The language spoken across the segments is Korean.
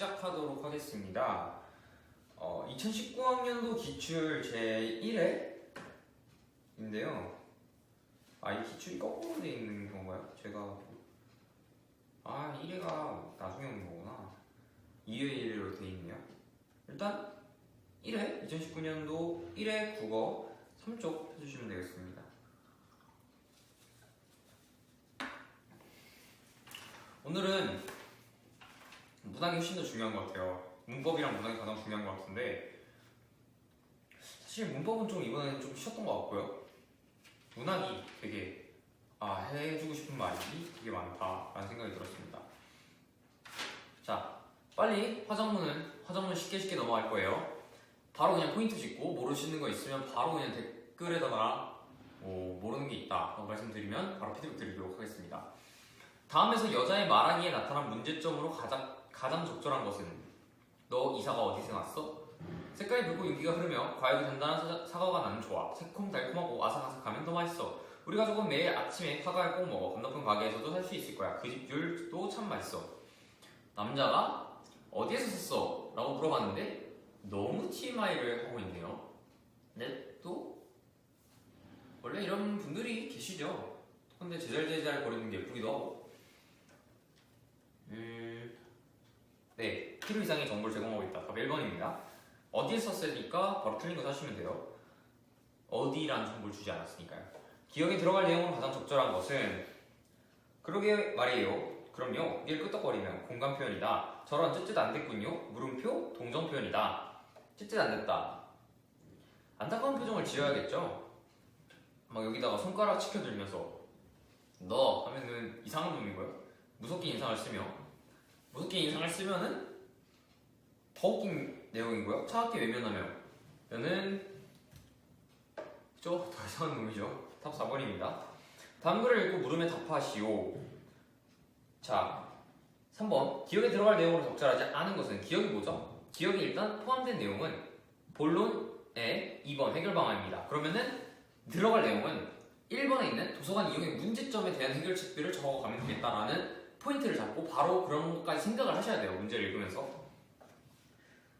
시작하도록 하겠습니다. 2019학년도 기출 제1회인데요. 이 기출이 거꾸로 되어 있는 건가요? 제가 1회가 나중에 오는 거구나. 2회 1회로 되어 있네요. 일단 1회 2019년도 1회 국어 3쪽 해주시면 되겠습니다. 오늘은 문학이 훨씬 더 중요한 것 같아요. 문법이랑 문학이 가장 중요한 것 같은데 사실 문법은 좀 이번에는 좀 쉬웠던 것 같고요. 문학이 되게 해주고 싶은 말이 되게 많다라는 생각이 들었습니다. 자, 빨리 화작문 쉽게 넘어갈 거예요. 바로 그냥 포인트 짚고 모르시는 거 있으면 바로 그냥 댓글에다가 모르는 게 있다 라고 말씀드리면 바로 피드백 드리도록 하겠습니다. 다음에서 여자의 말하기에 나타난 문제점으로 가장 적절한 것은 너 이 사과 어디서 났어? 색깔이 붉고 윤기가 흐르며 과육이 단단한 사과가 나는 좋아. 새콤달콤하고 아삭아삭하면 더 맛있어. 우리 가족은 매일 아침에 사과를 꼭 먹어. 건너편 가게에서도 살 수 있을 거야. 그 집 귤도 참 맛있어. 남자가 어디에서 샀어? 라고 물어봤는데 너무 TMI를 하고 있네요. 근데 또 원래 이런 분들이 계시죠. 근데 제잘제잘 거리는 게 예쁘기도 하고. 네, 필요 이상의 정보를 제공하고 있다. 답 1번입니다. 어디에 썼으니까 바로 틀린 거 사시면 돼요. 어디라는 정보를 주지 않았으니까요. 기억에 들어갈 내용으로 가장 적절한 것은 그러게 말이에요. 그럼요. 이게 끄떡거리면 공간 표현이다. 저런 쯧쯧 안 됐군요. 물음표 동정 표현이다. 쯧쯧 안 됐다. 안타까운 표정을 지어야겠죠. 막 여기다가 손가락 치켜들면서 너 하면은 이상한 놈이고요. 무섭게 인상을 쓰면은 더 웃긴 내용이고요. 차갑게 외면하면은 더 이상한 놈이죠. 답 4번입니다. 다음 글을 읽고 물음에 답하시오. 자, 3번 기억에 들어갈 내용으로 적절하지 않은 것은 기억이 뭐죠? 기억이 일단 포함된 내용은 본론의 2번 해결 방안입니다. 그러면은 들어갈 내용은 1번에 있는 도서관 이용의 문제점에 대한 해결책들을 적어가면 되겠다라는 포인트를 잡고 바로 그런 것까지 생각을 하셔야 돼요. 문제를 읽으면서.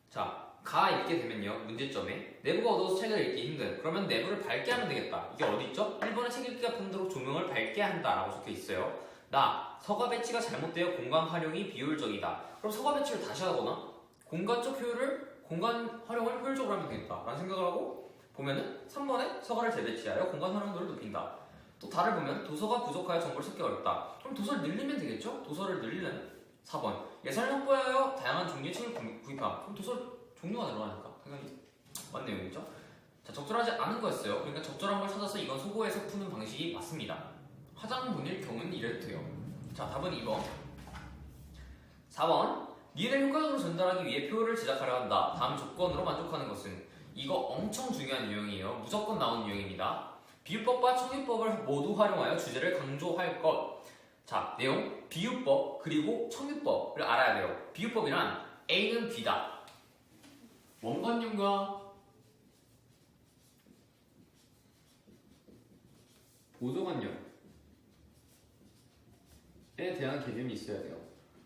자, 읽게 되면요. 문제점에 내부가 어두워서 책을 읽기 힘든. 그러면 내부를 밝게 하면 되겠다. 이게 어디 있죠? 1번에 책 읽기가 편도록 조명을 밝게 한다라고 적혀 있어요. 서가 배치가 잘못되어 공간 활용이 비효율적이다. 그럼 서가 배치를 다시 하거나 공간 활용을 효율적으로 하면 되겠다라는 생각을 하고 보면은 3번에 서가를 재배치하여 공간 활용도를 높인다. 또 달을 보면 도서가 부족하여 정보를 찾기 어렵다. 그럼 도서를 늘리면 되겠죠? 도서를 늘리는 4번 예산을 확보하여 다양한 종류의 책을 구입함. 그럼 도서 종류가 늘어나니까 당연히 맞는 내용이죠. 자, 적절하지 않은 거였어요. 그러니까 적절한 걸 찾아서 이건 소고해서 푸는 방식이 맞습니다. 화장문일 경우는 이래도 돼요. 자, 답은 2번. 4번 니은을 효과적으로 전달하기 위해 표를 제작하려 한다. 다음 조건으로 만족하는 것은 이거 엄청 중요한 유형이에요. 무조건 나오는 유형입니다. 비유법과 청유법을 모두 활용하여 주제를 강조할 것. 자, 내용 비유법 그리고 청유법을 알아야 돼요. 비유법이란 A는 B다. 원관념과 보조관념에 대한 개념이 있어야 돼요.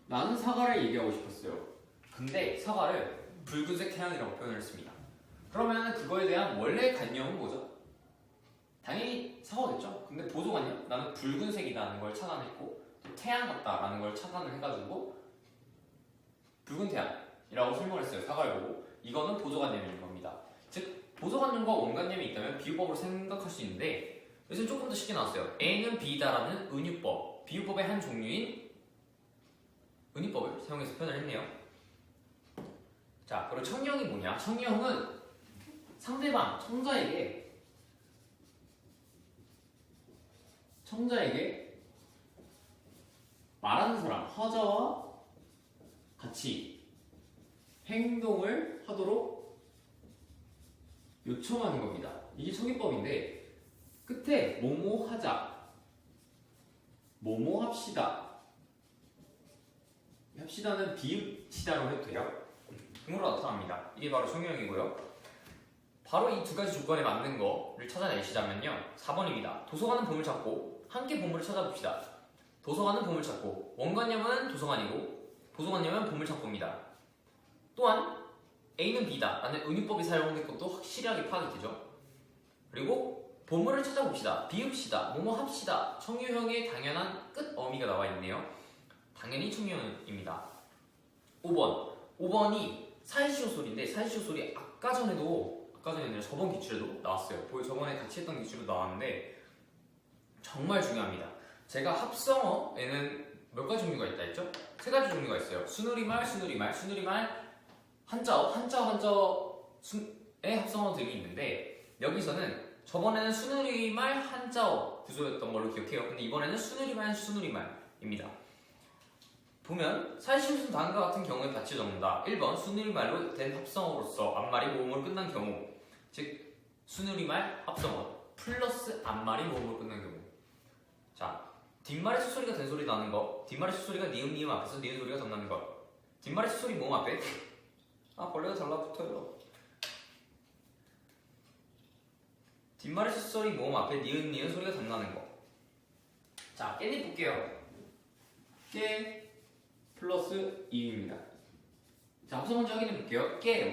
나는 사과를 얘기하고 싶었어요. 근데 사과를 붉은색 태양이라고 표현을 했습니다. 그러면 그거에 대한 원래 관념은 뭐죠? 당연히 사과겠죠? 근데 보조관념? 나는 붉은색이라는 걸 차단했고 또 태양 같다라는 걸 차단을 해가지고 붉은 태양이라고 설명을 했어요. 사과를 보고. 이거는 보조관념인 겁니다. 즉 보조관념과 원관념이 있다면 비유법으로 생각할 수 있는데 요즘 조금 더 쉽게 나왔어요. A는 B다라는 은유법, 비유법의 한 종류인 은유법을 사용해서 표현을 했네요. 자, 그리고 청유형이 뭐냐? 청유형은 상대방, 청자에게 말하는 사람, 화자와 같이 행동을 하도록 요청하는 겁니다. 이게 청유법인데 끝에 뭐뭐 하자, 뭐뭐 합시다. 합시다는 비읍시다로 해도 돼요. 등으로 나타납니다. 이게 바로 청유형이고요. 바로 이 두 가지 조건에 맞는 거를 찾아내시자면요. 4번입니다. 도서관은 보물찾고 함께 보물을 찾아봅시다. 도서관은 보물찾고 원관념은 도서관이고 보조관념은 보물찾고입니다. 또한 A는 B다 라는 은유법이 사용된 것도 확실하게 파악이 되죠. 그리고 보물을 찾아봅시다. 비읍시다. 뭐뭐 합시다. 청유형의 당연한 끝 어미가 나와 있네요. 당연히 청유형입니다. 5번이 사이시오 소리인데 사이시오 소리 아까 전에 아니라 저번 기출에도 나왔어요. 저번에 같이 했던 기출에도 나왔는데 정말 중요합니다. 제가 합성어에는 몇 가지 종류가 있다 했죠? 3가지 종류가 있어요. 순우리말, 한자어, 한자어의 합성어들이 있는데 여기서는 저번에는 순우리말, 한자어 구조였던 걸로 기억해요. 근데 이번에는 순우리말입니다. 보면 사이시오순 다음과 같은 경우에 같이 적는다. 1번 순우리말로 된 합성어로서 앞말이 모음으로 끝난 경우, 즉 순우리말 합성어 플러스 앞말이 모음으로 끝난 경우. 자, 뒷말에 수소리가 된 소리 나는 거, 뒷말에 수소리가 니은 앞에서 니은 소리가 덧나는 거, 뒷말에 수소리 모음 앞에 벌레가 달라붙어요. 뒷말에 수소리 모음 앞에 니은 소리가 덧나는 거. 자, 깻잎 볼게요. 깨 플러스 이입니다. 자, 합성 먼저 확인해 볼게요. 깨,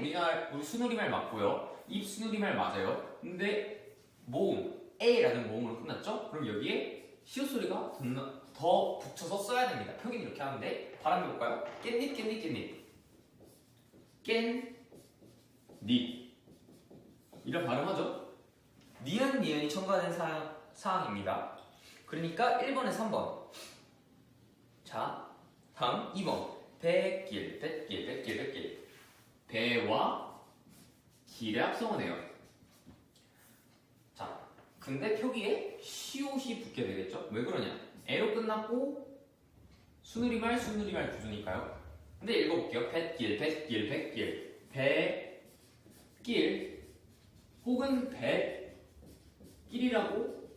우리 순우리말 맞고요. 입 순우리말 맞아요. 근데 모음, 에라는 모음으로 끝났죠? 그럼 여기에 시옷 소리가 더 붙여서 써야 됩니다. 표기는 이렇게 하는데 발음 해볼까요? 깻잎 깻잎 이런 발음하죠? 니은이 첨가된 사항입니다. 그러니까 1번에 3번. 자, 다음 2번 백길 배와 길의 합성어네요. 자, 근데 표기에 시옷이 붙게 되겠죠? 왜 그러냐? 에로 끝났고 순우리말 구조니까요. 근데 읽어볼게요. 백길 배길 혹은 백길이라고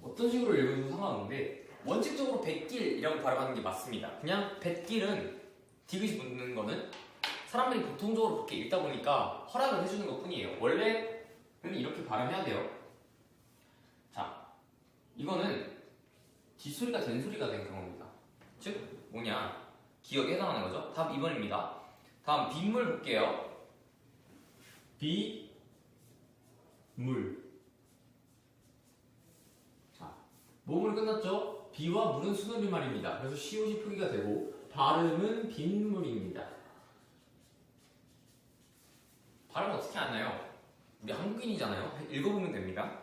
어떤 식으로 읽어도 상관없는데 원칙적으로 백길이라고 발음하는 게 맞습니다. 그냥 백길은 디귿이 붙는 거는 사람들이 보통적으로 그렇게 읽다 보니까 허락을 해주는 것 뿐이에요. 원래는 이렇게 발음해야 돼요. 자, 이거는 뒷소리가 된 소리가 된 경우입니다. 즉 뭐냐? 기억에 해당하는 거죠. 답 2번입니다. 다음 빗물 볼게요. 비물. 자, 모음으로 끝났죠? 비와 물은 순우리말입니다. 그래서 시옷이 표기가 되고 발음은 빗물입니다. 발음 어떻게 하나요? 우리 한국인이잖아요. 읽어보면 됩니다.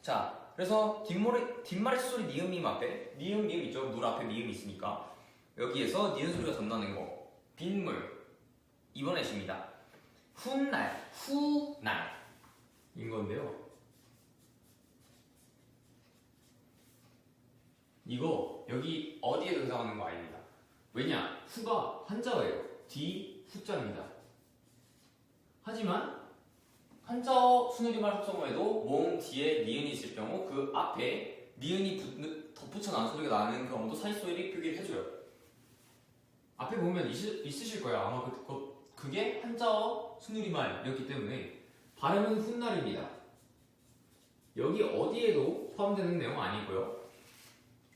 자, 그래서 뒷말의 수소리 니은 앞에 니은 있죠? 물 앞에 니은이 있으니까 여기에서 니은 소리가 덧나는 거 빗물 2번에 있습니다. 훗날인 건데요. 이거 여기 어디에 등장하는 거 아닙니다. 왜냐? 후가 한자어예요. 뒤 후자입니다. 하지만 한자어 순우리말 합성어에도 모음 뒤에 니은이 있을 경우 그 앞에 니은이 덧붙여 나는 소리가 나는 경우도 사이소리 표기를 해줘요. 앞에 보면 있으실 거예요. 아마 그게 한자어 순우리말이었기 때문에 발음은 훗날입니다. 여기 어디에도 포함되는 내용은 아니고요.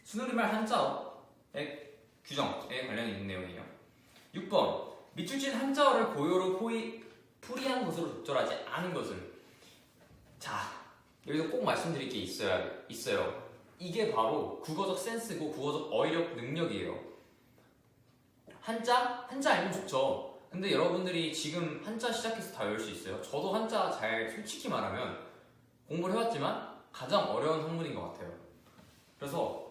순우리말 한자어의 규정에 관련이 있는 내용이에요. 6번 밑줄진 한자어를 고요로 풀이한 것으로 적절하지 않은 것은. 자, 여기서 꼭 말씀드릴 게 있어요. 이게 바로 국어적 센스고 국어적 어휘력 능력이에요. 한자 알면 좋죠. 근데 여러분들이 지금 한자 시작해서 다 외울 수 있어요. 저도 한자 솔직히 말하면 공부를 해왔지만 가장 어려운 학문인 것 같아요. 그래서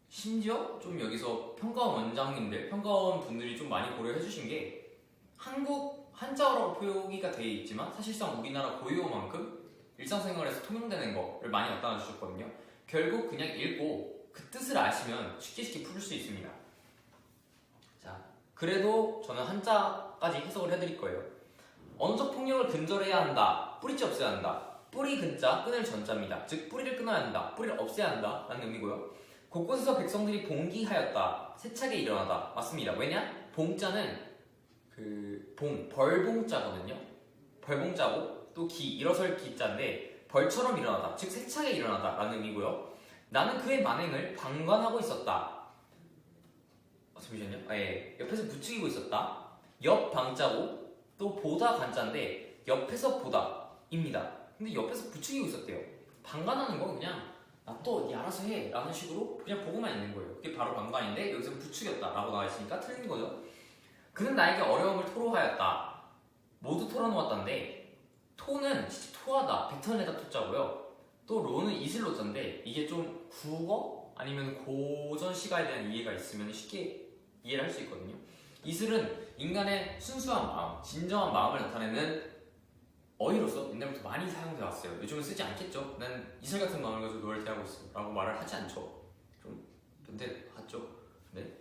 심지어 좀 여기서 평가원 분들이 좀 많이 고려해 주신 게 한국 한자어라고 표기가 되어 있지만 사실상 우리나라 고유어만큼 일상생활에서 통용되는 거를 많이 갖다 주셨거든요. 결국 그냥 읽고 그 뜻을 아시면 쉽게 풀 수 있습니다. 자, 그래도 저는 한자까지 해석을 해드릴 거예요. 언어적 폭력을 근절해야 한다. 뿌리째 없애야 한다. 뿌리 근자, 끊을 전자입니다. 즉 뿌리를 끊어야 한다. 뿌리를 없애야 한다 라는 의미고요. 곳곳에서 백성들이 봉기하였다. 세차게 일어나다. 맞습니다. 왜냐? 봉자는 벌봉자거든요. 벌봉자고 또 일어설 기자인데 벌처럼 일어나다. 즉 세차게 일어나다 라는 의미고요. 나는 그의 만행을 방관하고 있었다. 잠시만요. 예. 옆에서 부추기고 있었다. 옆 방자고 또 보다 관자인데 옆에서 보다입니다. 근데 옆에서 부추기고 있었대요. 방관하는 거 그냥 또 네 알아서 해 라는 식으로 그냥 보고만 있는 거예요. 그게 바로 방관인데 여기서 부추겼다 라고 나와 있으니까 틀린 거죠. 그는 나에게 어려움을 토로하였다. 모두 털어놓았다인데 토는 진짜 토하다 뱉어내다 토자고요. 또 로는 이슬로자인데 이게 좀 국어 아니면 고전 시가에 대한 이해가 있으면 쉽게 이해를 할 수 있거든요. 이슬은 인간의 순수한 마음, 진정한 마음을 나타내는 어휘로서 옛날부터 많이 사용되어 왔어요. 요즘은 쓰지 않겠죠? 난 이슬 같은 마음을 가지고 너를 대하고 있어 라고 말을 하지 않죠. 좀 변태하죠. 네.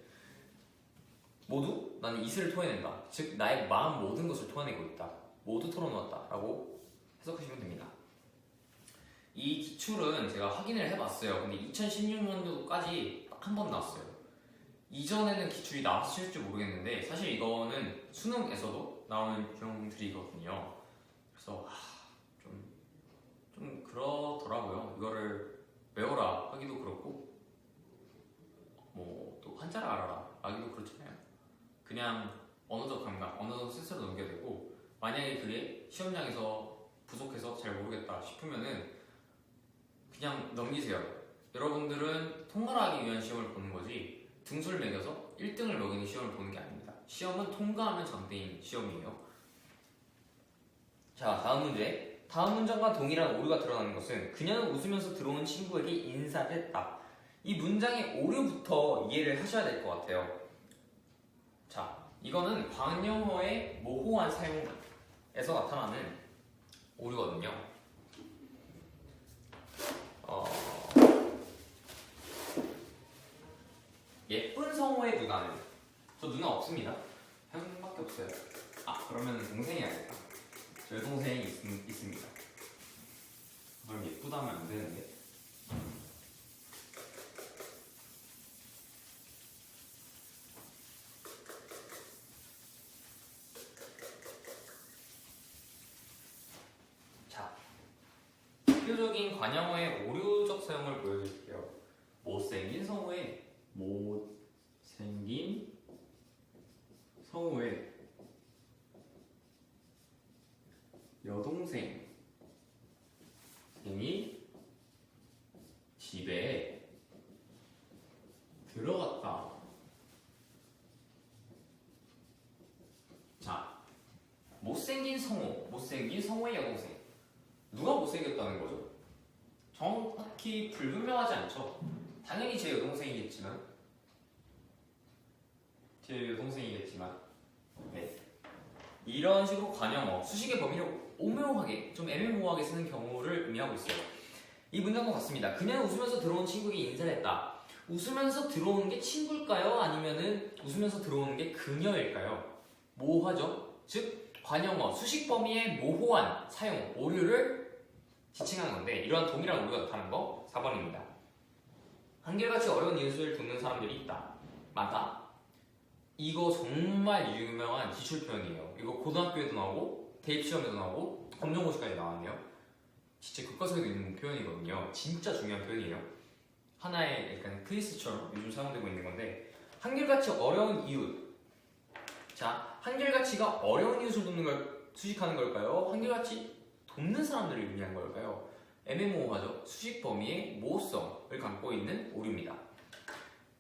모두 나는 이슬을 토해낸다. 즉 나의 마음 모든 것을 토해내고 있다. 모두 털어놓았다 라고 해석하시면 됩니다. 이 기출은 제가 확인을 해봤어요. 근데 2016년도까지 딱 한 번 나왔어요. 이전에는 기출이 나왔을지 모르겠는데 사실 이거는 수능에서도 나오는 유형들이거든요. 그래서 좀 그렇더라고요. 이거를 외워라 하기도 그렇고 뭐 또 한자를 알아라 하기도 그렇잖아요. 그냥 언어적 감각, 언어적 센서로 넘겨야 되고 만약에 그게 시험장에서 부족해서 잘 모르겠다 싶으면은 그냥 넘기세요. 여러분들은 통과를 하기 위한 시험을 보는 거지 등수를 매겨서 1등을 먹이는 시험을 보는 게 아닙니다. 시험은 통과하면 장대인 시험이에요. 자, 다음 문제. 다음 문장과 동일한 오류가 드러나는 것은 그녀는 웃으면서 들어온 친구에게 인사를 했다. 이 문장의 오류부터 이해를 하셔야 될 것 같아요. 자, 이거는 관용어의 모호한 사용에서 나타나는 오류거든요. 예쁜 성우의 누나는 저 누나 없습니다. 형밖에 없어요. 그러면 동생이 해야겠다. 저 여동생이 있습니다. 그럼 예쁘다면 안 되는데. 자, 대표적인 관용어의 오류적 사용을 보여드릴게요. 못생긴 성우의 여동생이 집에 들어갔다. 자, 못생긴 성우의 여동생. 누가 못생겼다는 거죠? 정확히 불분명하지 않죠. 당연히 제 여동생이겠지만 네. 이런 식으로 관용어, 수식의 범위를 오묘하게, 좀 애매모호하게 쓰는 경우를 의미하고 있어요. 이 문장과 같습니다. 그냥 웃으면서 들어온 친구에게 인사를 했다. 웃으면서 들어오는 게 친구일까요? 아니면은 웃으면서 들어오는 게 그녀일까요? 모호하죠? 즉 관용어, 수식 범위의 모호한 사용, 오류를 지칭하는 건데 이러한 동일한 오류가 나타나는 거 4번입니다. 한결같이 어려운 이웃을 돕는 사람들이 있다. 많다. 이거 정말 유명한 기출 표현이에요. 이거 고등학교에도 나오고 대입시험에도 나오고 검정고시까지 나왔네요. 진짜 교과서에도 있는 표현이거든요. 진짜 중요한 표현이에요. 하나의 약간 퀴즈처럼 요즘 사용되고 있는 건데 한결같이 어려운 이웃. 자, 한결같이가 어려운 이웃을 돕는 걸 수식하는 걸까요? 한결같이 돕는 사람들을 의미한 걸까요? 애매모호하죠. 수식 범위의 모호성을 갖고 있는 오류입니다.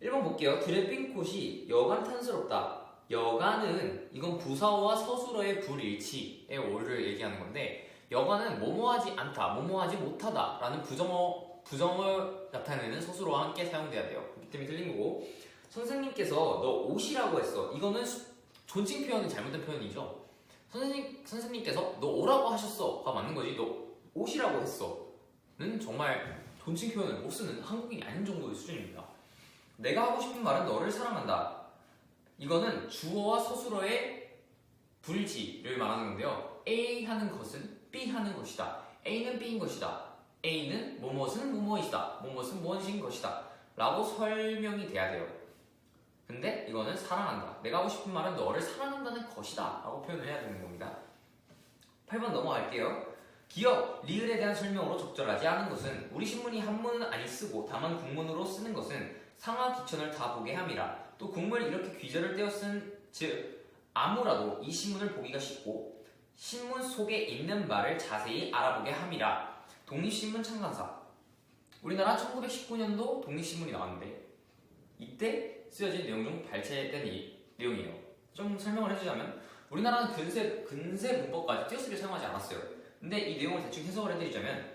1번 볼게요. 드레핑콧이 여간 탄스럽다. 여간은 이건 부사어와 서술어의 불일치의 오류를 얘기하는 건데 여간은 뭐뭐하지 않다, 뭐뭐하지 못하다 라는 부정을 나타내는 서술어와 함께 사용돼야 돼요. 그렇기 때문에 틀린 거고 선생님께서 너 옷이라고 했어. 이거는 존칭 표현은 잘못된 표현이죠. 선생님께서 너 오라고 하셨어가 맞는 거지. 너 옷이라고 했어는 정말 존칭 표현을 못 쓰는 한국인이 아닌 정도의 수준입니다. 내가 하고 싶은 말은 너를 사랑한다. 이거는 주어와 서술어의 불일치를 말하는 건데요. A 하는 것은 B 하는 것이다. A는 B인 것이다. A는 뭐뭇은 뭐뭇이다. 뭐뭇은 무엇인 것이다. 라고 설명이 돼야 돼요. 근데 이거는 사랑한다. 내가 하고 싶은 말은 너를 사랑한다는 것이다. 라고 표현을 해야 되는 겁니다. 8번 넘어갈게요. 기억, 리을에 대한 설명으로 적절하지 않은 것은 우리 신문이 한문은 아니 쓰고 다만 국문으로 쓰는 것은 상하 기천을 다 보게 함이라. 또 국문을 이렇게 귀절을 떼어 쓴 즉 아무라도 이 신문을 보기가 쉽고 신문 속에 있는 말을 자세히 알아보게 함이라. 독립신문 창간사. 우리나라 1919년도 독립신문이 나왔는데 이때 쓰여진 내용 중 발췌된 이 내용이에요. 좀 설명을 해주자면 우리나라는 근세 문법까지 띄어쓰기를 사용하지 않았어요. 근데 이 내용을 대충 해석을 해드리자면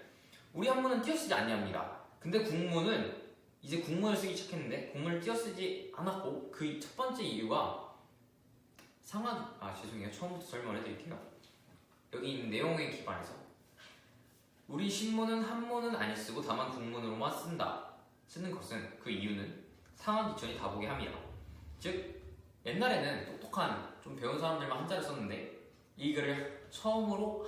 우리 한문은 띄어쓰지 않냐합니다. 근데 국문은 이제 국문을 쓰기 시작했는데 국문을 띄어쓰지 않았고 그 첫 번째 이유가 죄송해요. 처음부터 설명을 해드릴게요. 여기 있는 내용에 기반해서 우리 신문은 한문은 안 쓰고 다만 국문으로만 쓰는 것은 그 이유는 상하기천이 다 보게 함이라. 즉 옛날에는 똑똑한 좀 배운 사람들만 한자를 썼는데 이 글을 처음으로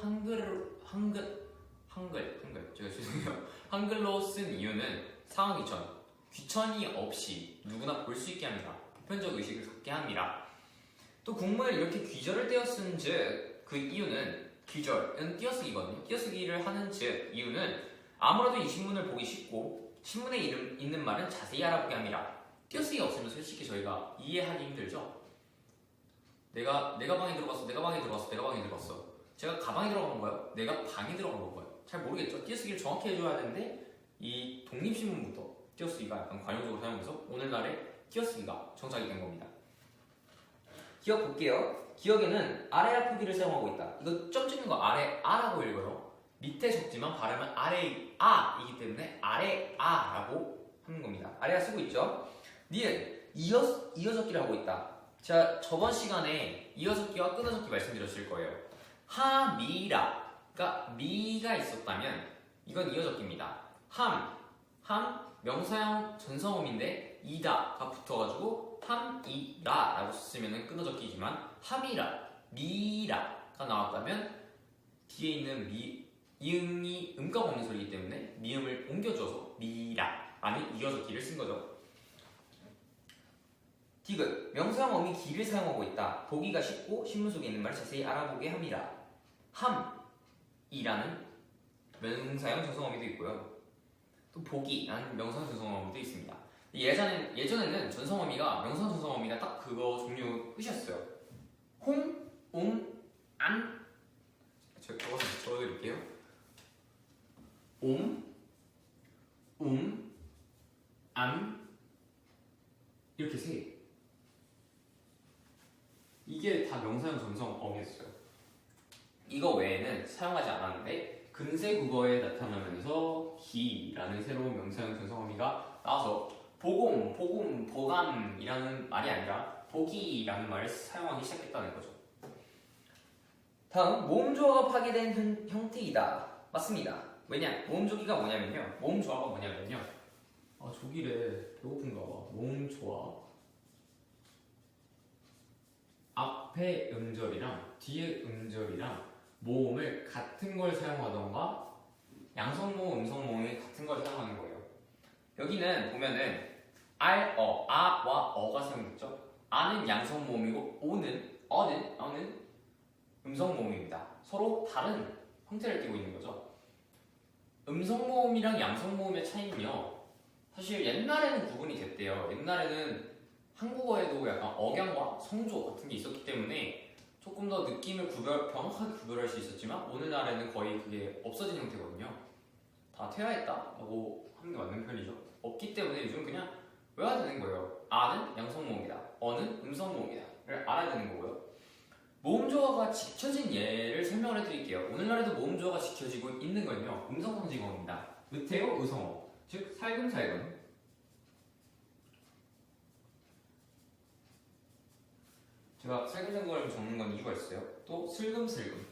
제가 죄송해요. 한글로 쓴 이유는 상하기천 귀천이 없이 누구나 볼 수 있게 합니다. 보편적 의식을 갖게 합니다. 또 국문을 이렇게 귀절을 떼어 쓴 즉 그 이유는 귀절은 띄어쓰기거든요. 띄어쓰기를 하는 즉 이유는 아무래도 이 신문을 보기 쉽고 신문에 있는 말은 자세히 알아보게 합니다. 띄어쓰기가 없으면 솔직히 저희가 이해하기 힘들죠. 내가 방에 들어갔어. 제가 가방에 들어간 건가요? 내가 방에 들어간 건가요? 잘 모르겠죠. 띄어쓰기를 정확히 해줘야 되는데 이 독립신문부터 띄어쓰기가 약간 관용적으로 사용해서 오늘날의 띄어쓰기가 정착이 된 겁니다. 기억 볼게요. 기억에는 아래아 표기를 사용하고 있다. 이거 점 찍는 거 아래 아라고 읽어요. 밑에 적지만 발음은 아래 아이기 때문에 아래 아라고 하는 겁니다. 아래아 쓰고 있죠. 니은 이어적기를 하고 있다. 제가 저번 시간에 이어적기와 끊어적기 말씀드렸을 거예요. 하미라 그러니까 미가 있었다면 이건 이어적기입니다. 함 명사형 전성음인데 이다가 붙어가지고 함이라라고 쓰면 끊어적기지만 함이라 미라가 나왔다면 뒤에 있는 이응이 음가가 없는 소리이기 때문에 미음을 옮겨줘서 미라라는 이어적기를 쓴 거죠. 디귿 명사형 어미 기를 사용하고 있다. 보기가 쉽고 신문 속에 있는 말을 자세히 알아보게 합니다. 함이라는 명사형 전성어미도 있고요. 또 보기라는 명사형 전성어미도 있습니다. 예전에는 전성어미가 명사형 전성어미가 딱 그거 종류 끝이었어요. 홍, 안 제가 적어드릴게요. 안 이렇게 세 개. 이게 다 명사형 전성어미였어요. 이거 외에는 사용하지 않았는데 근세 국어에 나타나면서 기라는 새로운 명사형 전성어미가 나와서 보감이라는 말이 아니라 보기라는 말을 사용하기 시작했다는 거죠. 다음 모음조어가 파괴된 형태이다. 맞습니다. 왜냐? 모음조기가 뭐냐면요. 모음조어가 뭐냐면요. 조기래 배고픈가 봐. 모음조어 앞에 음절이랑 뒤에 음절이랑 모음을 같은 걸 사용하던가 양성모음, 음성모음이 같은 걸 사용하는 거예요. 여기는 보면은 아와 어가 사용됐죠. 아는 양성모음이고 어는 음성모음입니다. 서로 다른 형태를 띠고 있는 거죠. 음성모음이랑 양성모음의 차이는요. 사실 옛날에는 구분이 됐대요. 옛날에는 한국어에도 약간 억양과 성조 같은 게 있었기 때문에 조금 더 느낌을 정확하게 구별할 수 있었지만 오늘날에는 거의 그게 없어진 형태거든요. 다 퇴화했다라고 하는 게 맞는 편이죠. 없기 때문에 요즘 그냥 외워야 되는 거예요. 아는 양성모음이다. 어는 음성모음이다를 알아야 되는 거고요. 모음조어가 지켜진 예를 설명을 해드릴게요. 오늘날에도 모음조어가 지켜지고 있는 건요. 음성상징어입니다. 의태어, 의성어. 즉 살금살금. 제가 살금살금을 적는 건 이유가 있어요. 또 슬금슬금.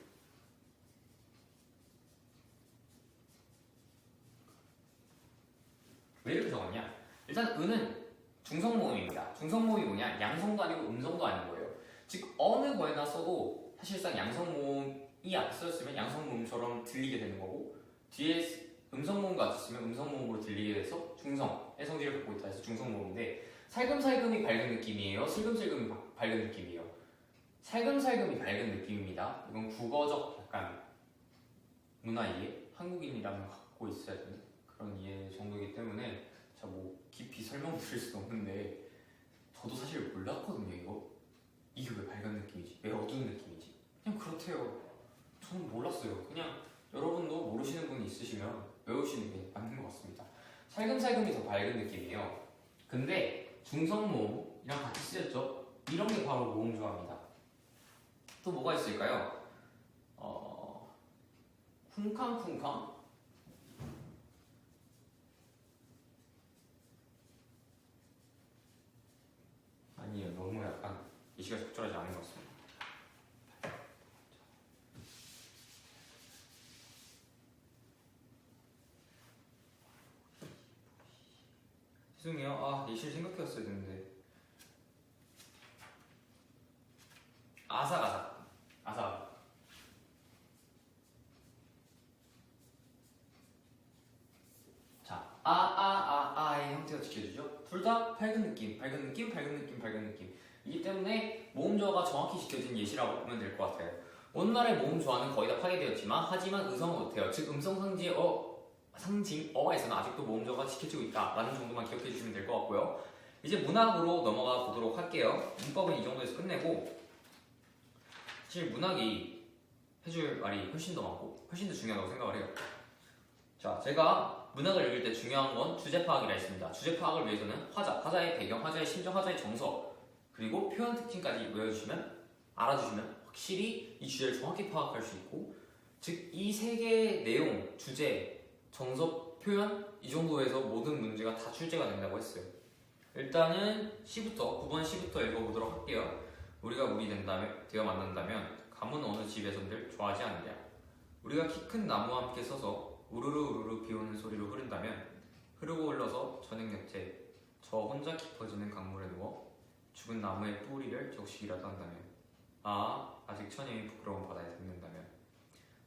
왜 이렇게 적었냐? 일단 은은 중성모음입니다. 중성모음이 뭐냐? 양성도 아니고 음성도 아닌 거예요. 즉 어느 거에나 써도 사실상 양성모음이 앞에 써있으면 양성모음처럼 들리게 되는 거고 뒤에 음성모음 같이 쓰면 음성모음으로 들리게 돼서 중성의 성질을 갖고 있다 해서 중성모음인데 살금살금이 밝은 느낌이에요? 슬금슬금이 밝은 느낌이에요? 살금살금이 밝은 느낌입니다. 이건 국어적 약간 문화 이해? 한국인이라면 갖고 있어야 되는 그런 이해 정도이기 때문에 제가 뭐 깊이 설명드릴 수는 없는데 저도 사실 몰랐거든요. 이게 왜 밝은 느낌이지? 왜 어두운 느낌이지? 그냥 그렇대요. 저는 몰랐어요. 그냥 여러분도 모르시는 분이 있으시면 외우시는 게 맞는 것 같습니다. 살금살금이 더 밝은 느낌이에요. 근데 중성모음이랑 같이 쓰였죠? 이런 게 바로 모음조합입니다. 또 뭐가 있을까요? 쿵쾅쿵쾅? 아니에요. 너무 약간 예시가 적절하지 않은 것 같습니다. 죄송해요. 예시를 생각해왔어야 되는데. 아삭아삭. 아삭. 자, 아의 형태가 지켜지죠? 둘 다 밝은 느낌, 밝은 느낌, 밝은 느낌, 밝은 느낌. 이기 때문에 모음조화가 정확히 지켜진 예시라고 보면 될 것 같아요. 오늘날의 모음조화는 거의 다 파괴되었지만, 하지만 의성은 어때요? 즉, 음성 상징 어에서는 아직도 모음조화가 지켜지고 있다라는 정도만 기억해 주시면 될 것 같고요. 이제 문학으로 넘어가 보도록 할게요. 문법은 이 정도에서 끝내고, 사실 문학이 해줄 말이 훨씬 더 많고 훨씬 더 중요하다고 생각을 해요. 자, 제가 문학을 읽을 때 중요한 건 주제 파악이라 했습니다. 주제 파악을 위해서는 화자의 배경, 화자의 심정, 화자의 정서, 그리고 표현 특징까지 외워주시면, 알아주시면 확실히 이 주제를 정확히 파악할 수 있고, 즉 이 세 개의 내용, 주제, 정서, 표현 이 정도에서 모든 문제가 다 출제가 된다고 했어요. 일단은 9번 시부터 읽어보도록 할게요. 우리가 물이 되어 만난다면 가문 어느 집에선들 좋아하지 않느냐. 우리가 키 큰 나무와 함께 서서 우르르 우르르 비오는 소리로 흐른다면 흐르고 흘러서 저녁 곁에 저 혼자 깊어지는 강물에 누워 죽은 나무의 뿌리를 적시기라도 한다면 아직 처녀의 부끄러운 바다에 닿는다면.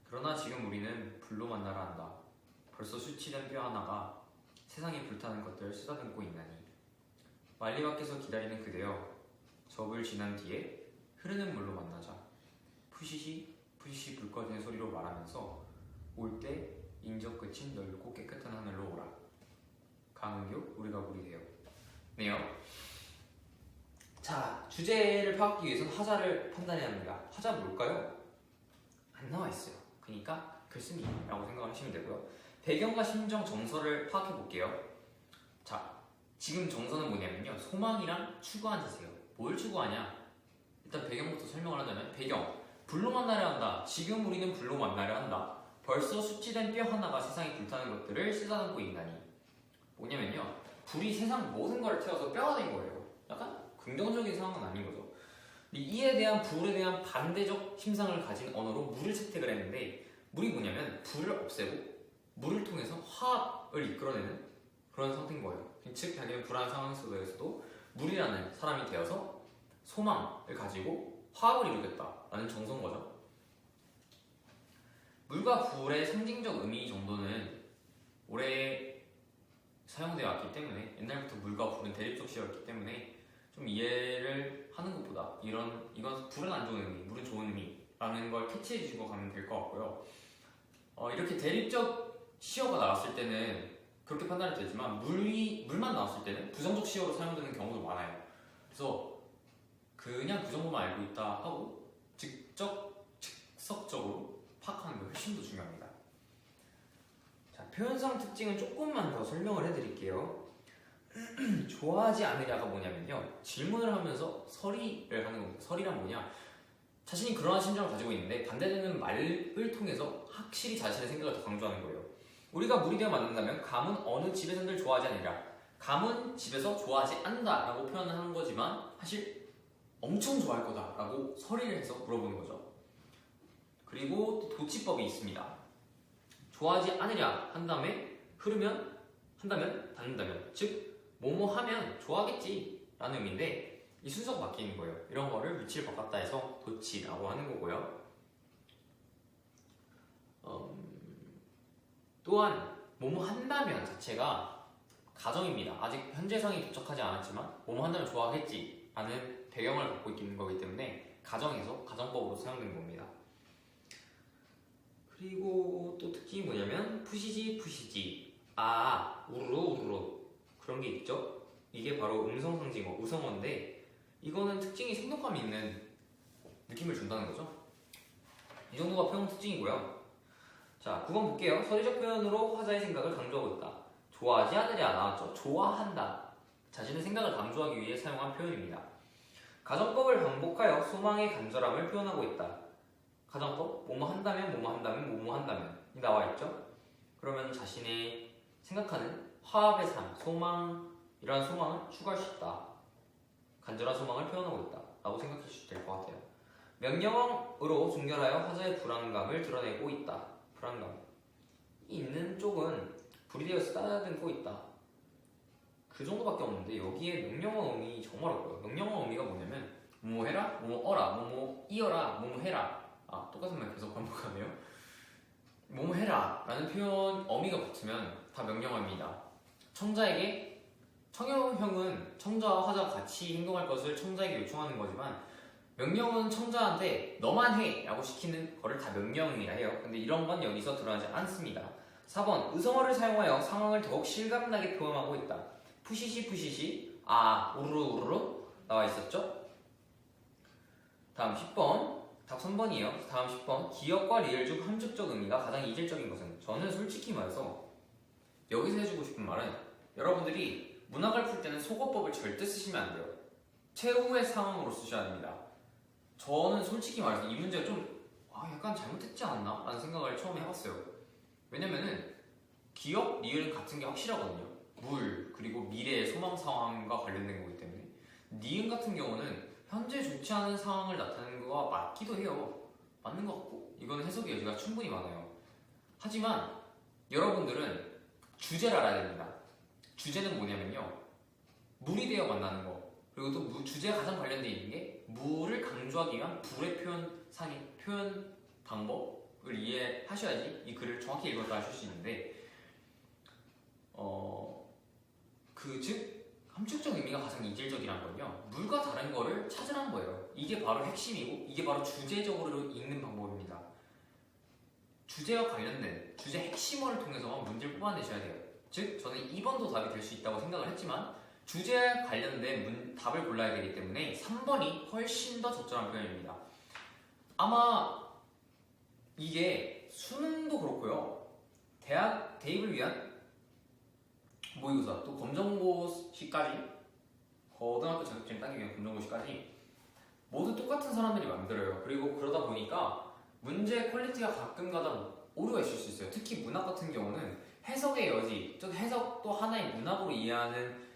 그러나 지금 우리는 불로 만나라 한다. 벌써 수치된 뼈 하나가 세상에 불타는 것들을 쓰다듬고 있나니 만리 밖에서 기다리는 그대여 저 불 지난 뒤에 흐르는 물로 만나자. 푸시시 푸시시 불 꺼지는 소리로 말하면서 올 때 인적 끝인 넓고 깨끗한 하늘로 오라. 강은교 우리가 물이 되어. 네요. 자, 주제를 파악하기 위해서는 하자를 판단해야 합니다. 하자 뭘까요? 안 나와 있어요. 그러니까 글쓴이라고 생각을 하시면 되고요. 배경과 심정, 정서를 파악해 볼게요. 자, 지금 정서는 뭐냐면요, 소망이랑 추구한 자세요. 뭘 추구하냐? 일단 배경부터 설명을 하자면, 배경, 불로 만나려 한다. 지금 우리는 불로 만나려 한다. 벌써 숙지된 뼈 하나가 세상에 불타는 것들을 쓰다듬고 있나니. 뭐냐면요, 불이 세상 모든 걸 태워서 뼈가 된 거예요. 약간 긍정적인 상황은 아닌 거죠. 이에 대한 불에 대한 반대적 심상을 가진 언어로 물을 채택을 했는데, 물이 뭐냐면 불을 없애고 물을 통해서 화합을 이끌어내는 그런 상태인 거예요. 즉 자기는 불안 상황 속에서도 물이라는 사람이 되어서 소망을 가지고 화합을 이루겠다라는 정서인 거죠. 물과 불의 상징적 의미 정도는 오래 사용되어 왔기 때문에, 옛날부터 물과 불은 대립적 시였기 때문에 좀 이해를 하는 것보다 이건 불은 안 좋은 의미, 물은 좋은 의미라는 걸 캐치해 주시고 가면 될 것 같고요. 이렇게 대립적 시어가 나왔을 때는 그렇게 판단이 되지만 물만 나왔을 때는 부정적 시어로 사용되는 경우도 많아요. 그래서 그냥 부정어만 알고 있다 하고 즉석적으로 파악하는 게 훨씬 더 중요합니다. 자, 표현상 특징은 조금만 더 설명을 해드릴게요. 좋아하지 않으냐가 뭐냐면요, 질문을 하면서 서리를 하는 겁니다. 서리란 뭐냐? 자신이 그러한 심정을 가지고 있는데 반대되는 말을 통해서 확실히 자신의 생각을 더 강조하는 거예요. 우리가 물이 되어 만난다면 감은 어느 집에선들 좋아하지 않으리라. 감은 집에서 좋아하지 않는다 라고 표현을 하는 거지만 사실 엄청 좋아할 거다 라고 서리를 해서 물어보는 거죠. 그리고 또 도치법이 있습니다. 좋아하지 않으랴 한 다음에 한다면 닿는다면, 즉 뭐뭐 하면 좋아하겠지 라는 의미인데 이 순서가 바뀌는 거예요. 이런 거를 위치를 바꿨다 해서 도치라고 하는 거고요. 또한 뭐뭐 한다면 자체가 가정입니다. 아직 현재성이 도착하지 않았지만 뭐뭐 한다면 좋아하겠지 라는 배경을 갖고 있는 거기 때문에 가정에서 가정법으로 사용되는 겁니다. 그리고 또 특징이 뭐냐면 푸시지 우르르 그런 게 있죠. 이게 바로 음성상징어, 의성어인데 이거는 특징이 생동감이 있는 느낌을 준다는 거죠. 이 정도가 표현 특징이고요. 자, 9번 볼게요. 서리적 표현으로 화자의 생각을 강조하고 있다. 좋아하지 않으랴 나왔죠. 좋아한다. 자신의 생각을 강조하기 위해 사용한 표현입니다. 가정법을 반복하여 소망의 간절함을 표현하고 있다. 가정법, 뭐뭐 한다면, 뭐뭐 한다면, 뭐뭐 한다면 이 나와 있죠. 그러면 자신의 생각하는 화합의 삶, 소망, 이러한 소망을 추구할 수 있다. 간절한 소망을 표현하고 있다. 라고 생각해 주셔도 될 것 같아요. 명령어로 종결하여 화자의 불안감을 드러내고 있다. 불안감이 있는 쪽은 불이 되어 쓰다듬고 있다. 그 정도밖에 없는데 여기에 명령어 의미 정말 어려워요. 명령어 의미가 뭐냐면 뭐뭐 해라, 뭐뭐 어라, 뭐뭐 이어라, 뭐뭐 해라. 아, 똑같은 말 계속 반복하네요. 뭐뭐 해라 라는 표현 어미가 붙으면 다 명령어입니다. 청자에게 청형은 청자와 화자가 같이 행동할 것을 청자에게 요청하는 거지만 명령은 청자한테 너만 해 라고 시키는 거를 다 명령이라 해요. 근데 이런 건 여기서 드러나지 않습니다. 4번 의성어를 사용하여 상황을 더욱 실감나게 표현하고 있다. 푸시시 아 우르르 우르르 나와 있었죠. 다음 10번 답 3번이에요. 다음 10번 기역과 리을 중 함축적 의미가 가장 이질적인 것은 저는 솔직히 말해서 여기서 해주고 싶은 말은 여러분들이 문학을 풀 때는 속어법을 절대 쓰시면 안 돼요. 최후의 상황으로 쓰셔야 됩니다. 저는 솔직히 말해서 이 문제가 좀 약간 잘못했지 않나? 라는 생각을 처음에 해봤어요. 왜냐면은 기억, 리을은 같은 게 확실하거든요. 물, 그리고 미래의 소망 상황과 관련된 거기 때문에 니은 같은 경우는 현재 좋지 않은 상황을 나타내는 거와 맞기도 해요. 맞는 것 같고 이거는 해석의 여지가 충분히 많아요. 하지만 여러분들은 주제를 알아야 됩니다. 주제는 뭐냐면요. 물이 되어 만나는 거. 그리고 또 주제가 가장 관련되어 있는 게 물을 강조하기 위한 불의 표현 방법을 이해하셔야지 이 글을 정확히 읽었다 하실 수 있는데 즉 함축적 의미가 가장 이질적이라는 건요. 물과 다른 거를 찾으라는 거예요. 이게 바로 핵심이고 이게 바로 주제적으로 읽는 방법입니다. 주제와 관련된 주제 핵심어를 통해서만 문제를 뽑아내셔야 돼요. 즉 저는 2번도 답이 될 수 있다고 생각을 했지만 주제에 관련된 답을 골라야 되기 때문에 3번이 훨씬 더 적절한 표현입니다. 아마 이게 수능도 그렇고요. 대입을 위한 모의고사 또 검정고시까지 고등학교 자격증 따기 위한 검정고시까지 모두 똑같은 사람들이 만들어요. 그리고 그러다 보니까 문제 퀄리티가 가끔가다 오류가 있을 수 있어요. 특히 문학 같은 경우는 해석의 여지, 즉 해석도 하나의 문학으로 이해하는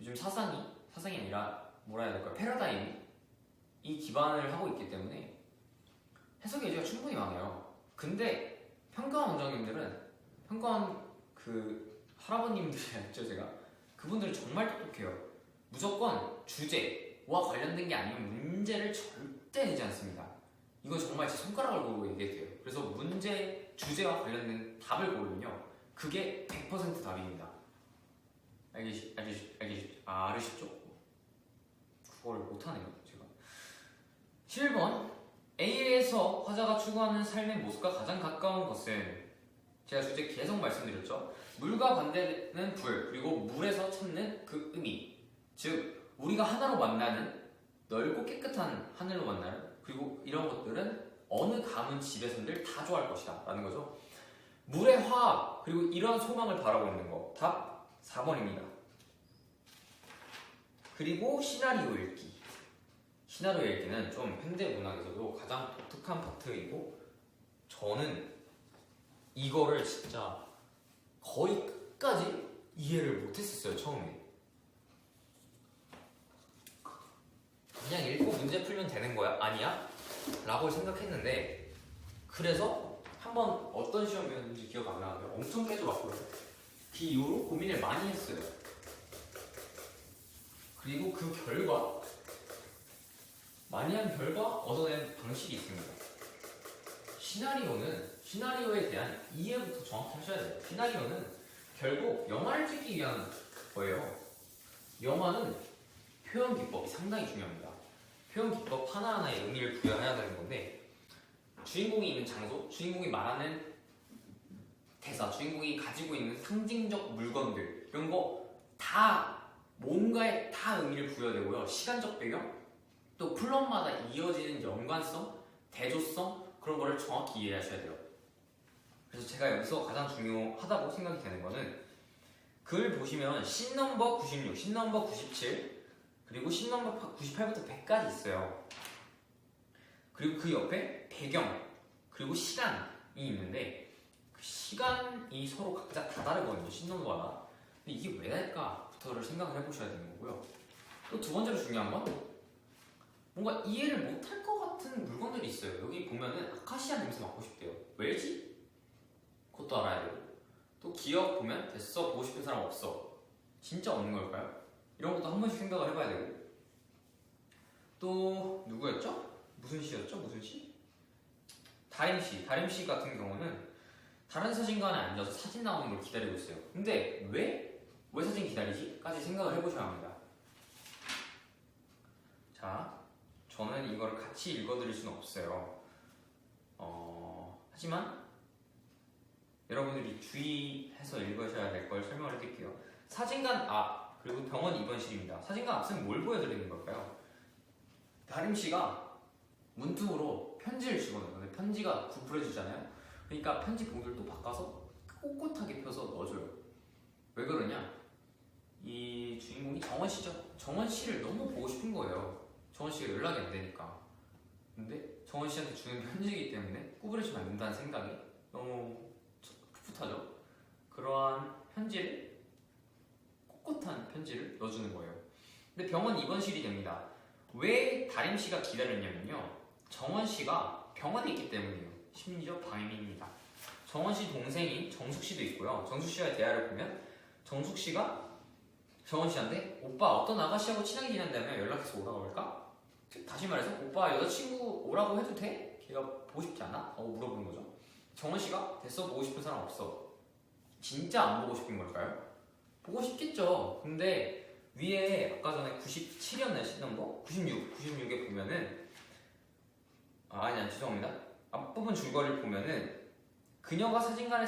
요즘 사상이 아니라 뭐라 해야 될까요? 패러다임이 기반을 하고 있기 때문에 해석의 여지가 충분히 많아요. 근데 평가원 원장님들은 평가원 할아버님들이었죠 제가 그분들은 정말 똑똑해요. 무조건 주제와 관련된 게 아니면 문제를 절대 내지 않습니다. 이건 정말 제 손가락을 보고 얘기해도 돼요. 그래서 문제 주제와 관련된 답을 고르면요 그게 100% 답입니다. 알으시죠? 그걸 못하네요 제가. 7번 A에서 화자가 추구하는 삶의 모습과 가장 가까운 것은 제가 주제 계속 말씀드렸죠. 물과 반대는 불, 그리고 물에서 찾는 그 의미. 즉 우리가 하나로 만나는 넓고 깨끗한 하늘로 만나는 그리고 이런 것들은 어느 가문 집에서들 다 좋아할 것이다 라는 거죠. 물의 화합 그리고 이런 소망을 바라고 있는 거. 답 4번입니다. 그리고 시나리오 읽기. 시나리오 읽기는 좀 현대문학에서도 가장 독특한 파트이고 저는 이거를 진짜 거의 끝까지 이해를 못했었어요. 처음에 그냥 읽고 문제 풀면 되는 거야? 아니야? 라고 생각했는데 그래서 한번 어떤 시험이었는지 기억 안 나는데 엄청 깨져봤고요. 그 이후로 고민을 많이 했어요. 그리고 그 결과 많이 한 결과 얻어낸 방식이 있습니다. 시나리오에 대한 이해부터 정확히 하셔야 돼요. 시나리오는 결국 영화를 찍기 위한 거예요. 영화는 표현 기법이 상당히 중요합니다. 표현 기법 하나하나에 의미를 부여해야 되는 건데 주인공이 있는 장소, 주인공이 말하는 대사, 주인공이 가지고 있는 상징적 물건들 이런 거 다 뭔가에 다 의미를 부여되고요. 시간적 배경, 또 플롯마다 이어지는 연관성, 대조성 그런 거를 정확히 이해하셔야 돼요. 그래서 제가 여기서 가장 중요하다고 생각이 되는 거는 글 보시면 씬 넘버 96, 씬 넘버 97 그리고 씬 넘버 98부터 100까지 있어요. 그리고 그 옆에 배경 그리고 시간이 있는데 그 시간이 서로 각자 다 다르거든요. 씬 넘버마다. 근데 이게 왜 다를까부터를 생각을 해보셔야 되는 거고요. 또 두 번째로 중요한 건 뭔가 이해를 못할 것 같은 물건들이 있어요. 여기 보면은 아카시아 냄새 맡고 싶대요. 왜지? 그것도 알아야 되고 또 기억 보면 됐어 보고 싶은 사람 없어 진짜 없는 걸까요? 이런 것도 한 번씩 생각을 해봐야 되고 또 누구였죠? 무슨 시였죠? 무슨 시? 다림씨 같은 경우는 다른 사진관에 앉아서 사진 나오는 걸 기다리고 있어요. 근데 왜 사진 기다리지? 까지 생각을 해보셔야 합니다. 자, 저는 이걸 같이 읽어드릴 수는 없어요. 하지만 여러분들이 주의해서 읽으셔야 될 걸 설명을 해드릴게요. 사진관 앞 그리고 병원 입원실입니다. 사진관 앞은 뭘 보여드리는 걸까요? 다림씨가 문틈으로 편지를 주거든요. 근데 편지가 부풀어지잖아요. 그러니까 편지 봉투를 또 바꿔서 꼿꼿하게 펴서 넣어줘요. 왜 그러냐? 이 주인공이 정원씨죠. 정원씨를 너무 보고 싶은 거예요. 정원씨가 연락이 안 되니까. 근데 정원씨한테 주는 편지이기 때문에 구부려지면 안 된다는 생각이 너무 풋풋하죠. 그러한 편지를 꼿꼿한 편지를 넣어주는 거예요. 근데 병원 입원실이 됩니다. 왜 다림씨가 기다렸냐면요, 정원씨가 병원에 있기 때문이에요. 심리적 방해입니다. 정원씨 동생인 정숙씨도 있고요. 정숙씨와의 대화를 보면 정숙씨가 정원씨한테 오빠 어떤 아가씨하고 친하게 지낸다면 연락해서 오라고 할까? 다시 말해서 오빠 여자친구 오라고 해도 돼? 걔가 보고 싶지 않아? 하고 물어보는 거죠. 정원씨가 됐어 보고 싶은 사람 없어. 진짜 안 보고 싶은 걸까요? 보고 싶겠죠. 근데 위에 아까 전에 97이었나요? 시넘버? 96에 보면은 아니야 죄송합니다. 앞부분 줄거리를 보면은 그녀가 사진관에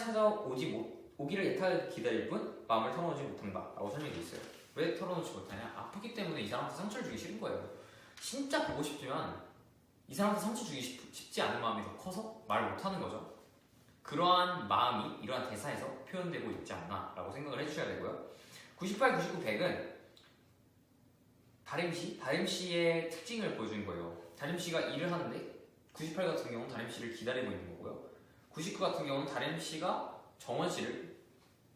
오기를 애타게 기다릴 뿐 마음을 털어놓지 못한다 라고 설명이 있어요. 왜 털어놓지 못하냐? 아프기 때문에 이 사람한테 상처를 주기 싫은 거예요. 진짜 보고 싶지만 이 사람한테 상처 주기 쉽지 않은 마음이 더 커서 말 못하는 거죠. 그러한 마음이 이러한 대사에서 표현되고 있지 않나 라고 생각을 해주셔야 되고요. 98, 99, 100은 다림씨의 특징을 보여주는 거예요. 다림씨가 일을 하는데 98 같은 경우는 다림씨를 기다리고 있는 거고요. 99 같은 경우는 다림씨가 정원씨를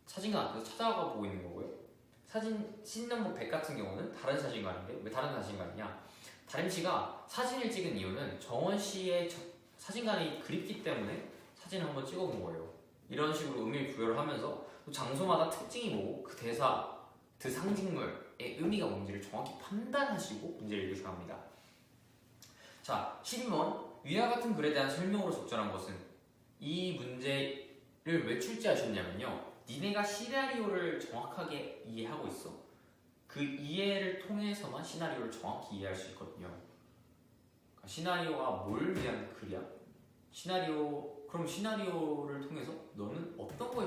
사진관 앞에서 찾아가 보고 있는 거고요. 씬 넘버 100 같은 경우는 다른 사진관인데 왜 다른 사진관이냐? 다림씨가 사진을 찍은 이유는 정원씨의 사진관이 그립기 때문에 사진을 한번 찍어본 거예요. 이런 식으로 의미를 부여를 하면서 또 장소마다 특징이 뭐고 그 대사, 그 상징물의 의미가 뭔지를 정확히 판단하시고 문제를 읽으셔야 합니다. 자, 12번 위와 같은 글에 대한 설명으로 적절한 것은 이 문제를 왜 출제하셨냐면요, 니네가 시나리오를 정확하게 이해하고 있어. 그 이해를 통해서만 시나리오를 정확히 이해할 수 있거든요. 그러니까 시나리오가 뭘 위한 글이야? 그럼 시나리오를 통해서 너는 어떤 거에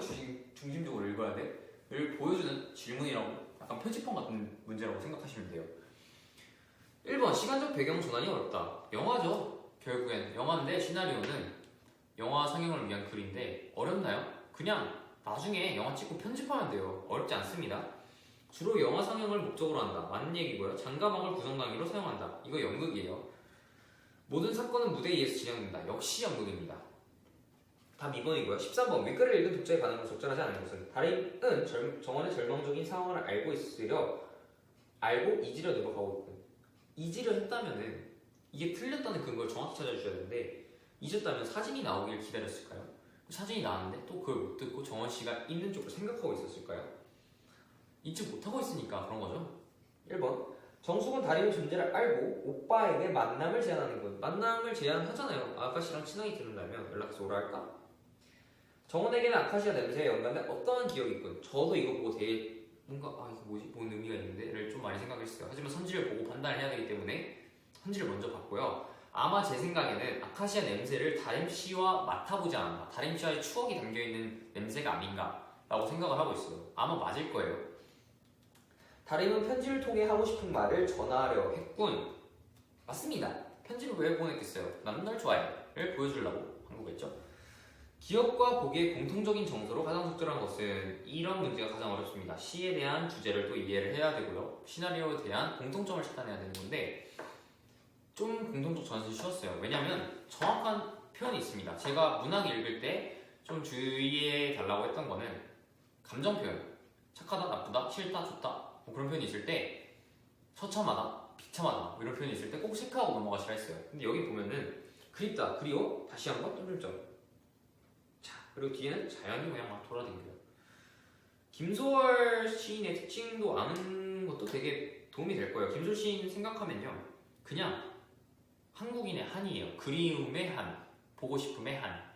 중심적으로 읽어야 돼? 를 보여주는 질문이라고, 약간 표지판 같은 문제라고 생각하시면 돼요. 1번 시간적 배경 전환이 어렵다. 영화죠. 결국엔 영화인데 시나리오는 영화 상영을 위한 글인데 어렵나요? 그냥 나중에 영화 찍고 편집하면 돼요. 어렵지 않습니다. 주로 영화 상영을 목적으로 한다. 맞는 얘기고요. 장가방을 구성강의로 사용한다. 이거 연극이에요. 모든 사건은 무대에 의해서 진행된다. 역시 연극입니다. 답 2번이고요. 13번 윗글을 읽은 독자의 반응으로 적절하지 않은 것은 다림은 정원의 절망적인 상황을 알고 잊으려 노력하고 있군. 잊으려 했다면은 이게 틀렸다는 근거를 정확히 찾아주셔야 되는데 잊었다면 사진이 나오길 기다렸을까요? 사진이 나왔는데 또 그걸 못 듣고 정원씨가 있는 쪽을 생각하고 있었을까요? 잊지 못하고 있으니까 그런 거죠. 1번 정숙은 다림의 존재를 알고 오빠에게 만남을 제안하는군. 만남을 제안하잖아요. 아카시랑 친하게 지낸다면 연락해서 오라 할까? 정원에게는 아카시아 냄새에 연관된 어떠한 기억이 있군. 저도 이거 보고 되게 뭔가 이거 뭐지? 뭔 의미가 있는데?를 좀 많이 생각했어요. 하지만 선지를 보고 판단을 해야 되기 때문에 선지를 먼저 봤고요. 아마 제 생각에는 아카시아 냄새를 다림씨와 맡아보지 않았나, 다림씨와의 추억이 담겨있는 냄새가 아닌가 라고 생각을 하고 있어요. 아마 맞을 거예요. 다림은 편지를 통해 하고 싶은 말을 전하려 했군. 맞습니다. 편지를 왜 보냈겠어요? 나는 널 좋아해를 보여주려고 한 거겠죠. 기억과 보기의 공통적인 정서로 가장 적절한 것은 이런 문제가 가장 어렵습니다. 시에 대한 주제를 또 이해를 해야 되고요. 시나리오에 대한 공통점을 찾아내야 되는 건데 좀 공통점 저한테 쉬웠어요. 왜냐면 정확한 표현이 있습니다. 제가 문학 읽을 때 좀 주의해 달라고 했던 거는 감정 표현. 착하다, 나쁘다, 싫다, 좋다 뭐 그런 표현이 있을 때 처참하다, 비참하다 뭐 이런 표현이 있을 때 꼭 체크하고 넘어가시라 했어요. 근데 여기 보면은 그립다, 그리워, 다시 한번 점점점. 자, 그리고 뒤에는 자연이 그냥 막 돌아다녀요. 김소월 시인의 특징도 아는 것도 되게 도움이 될 거예요. 김소월 시인 생각하면요, 그냥 한국인의 한이에요. 그리움의 한, 보고 싶음의 한,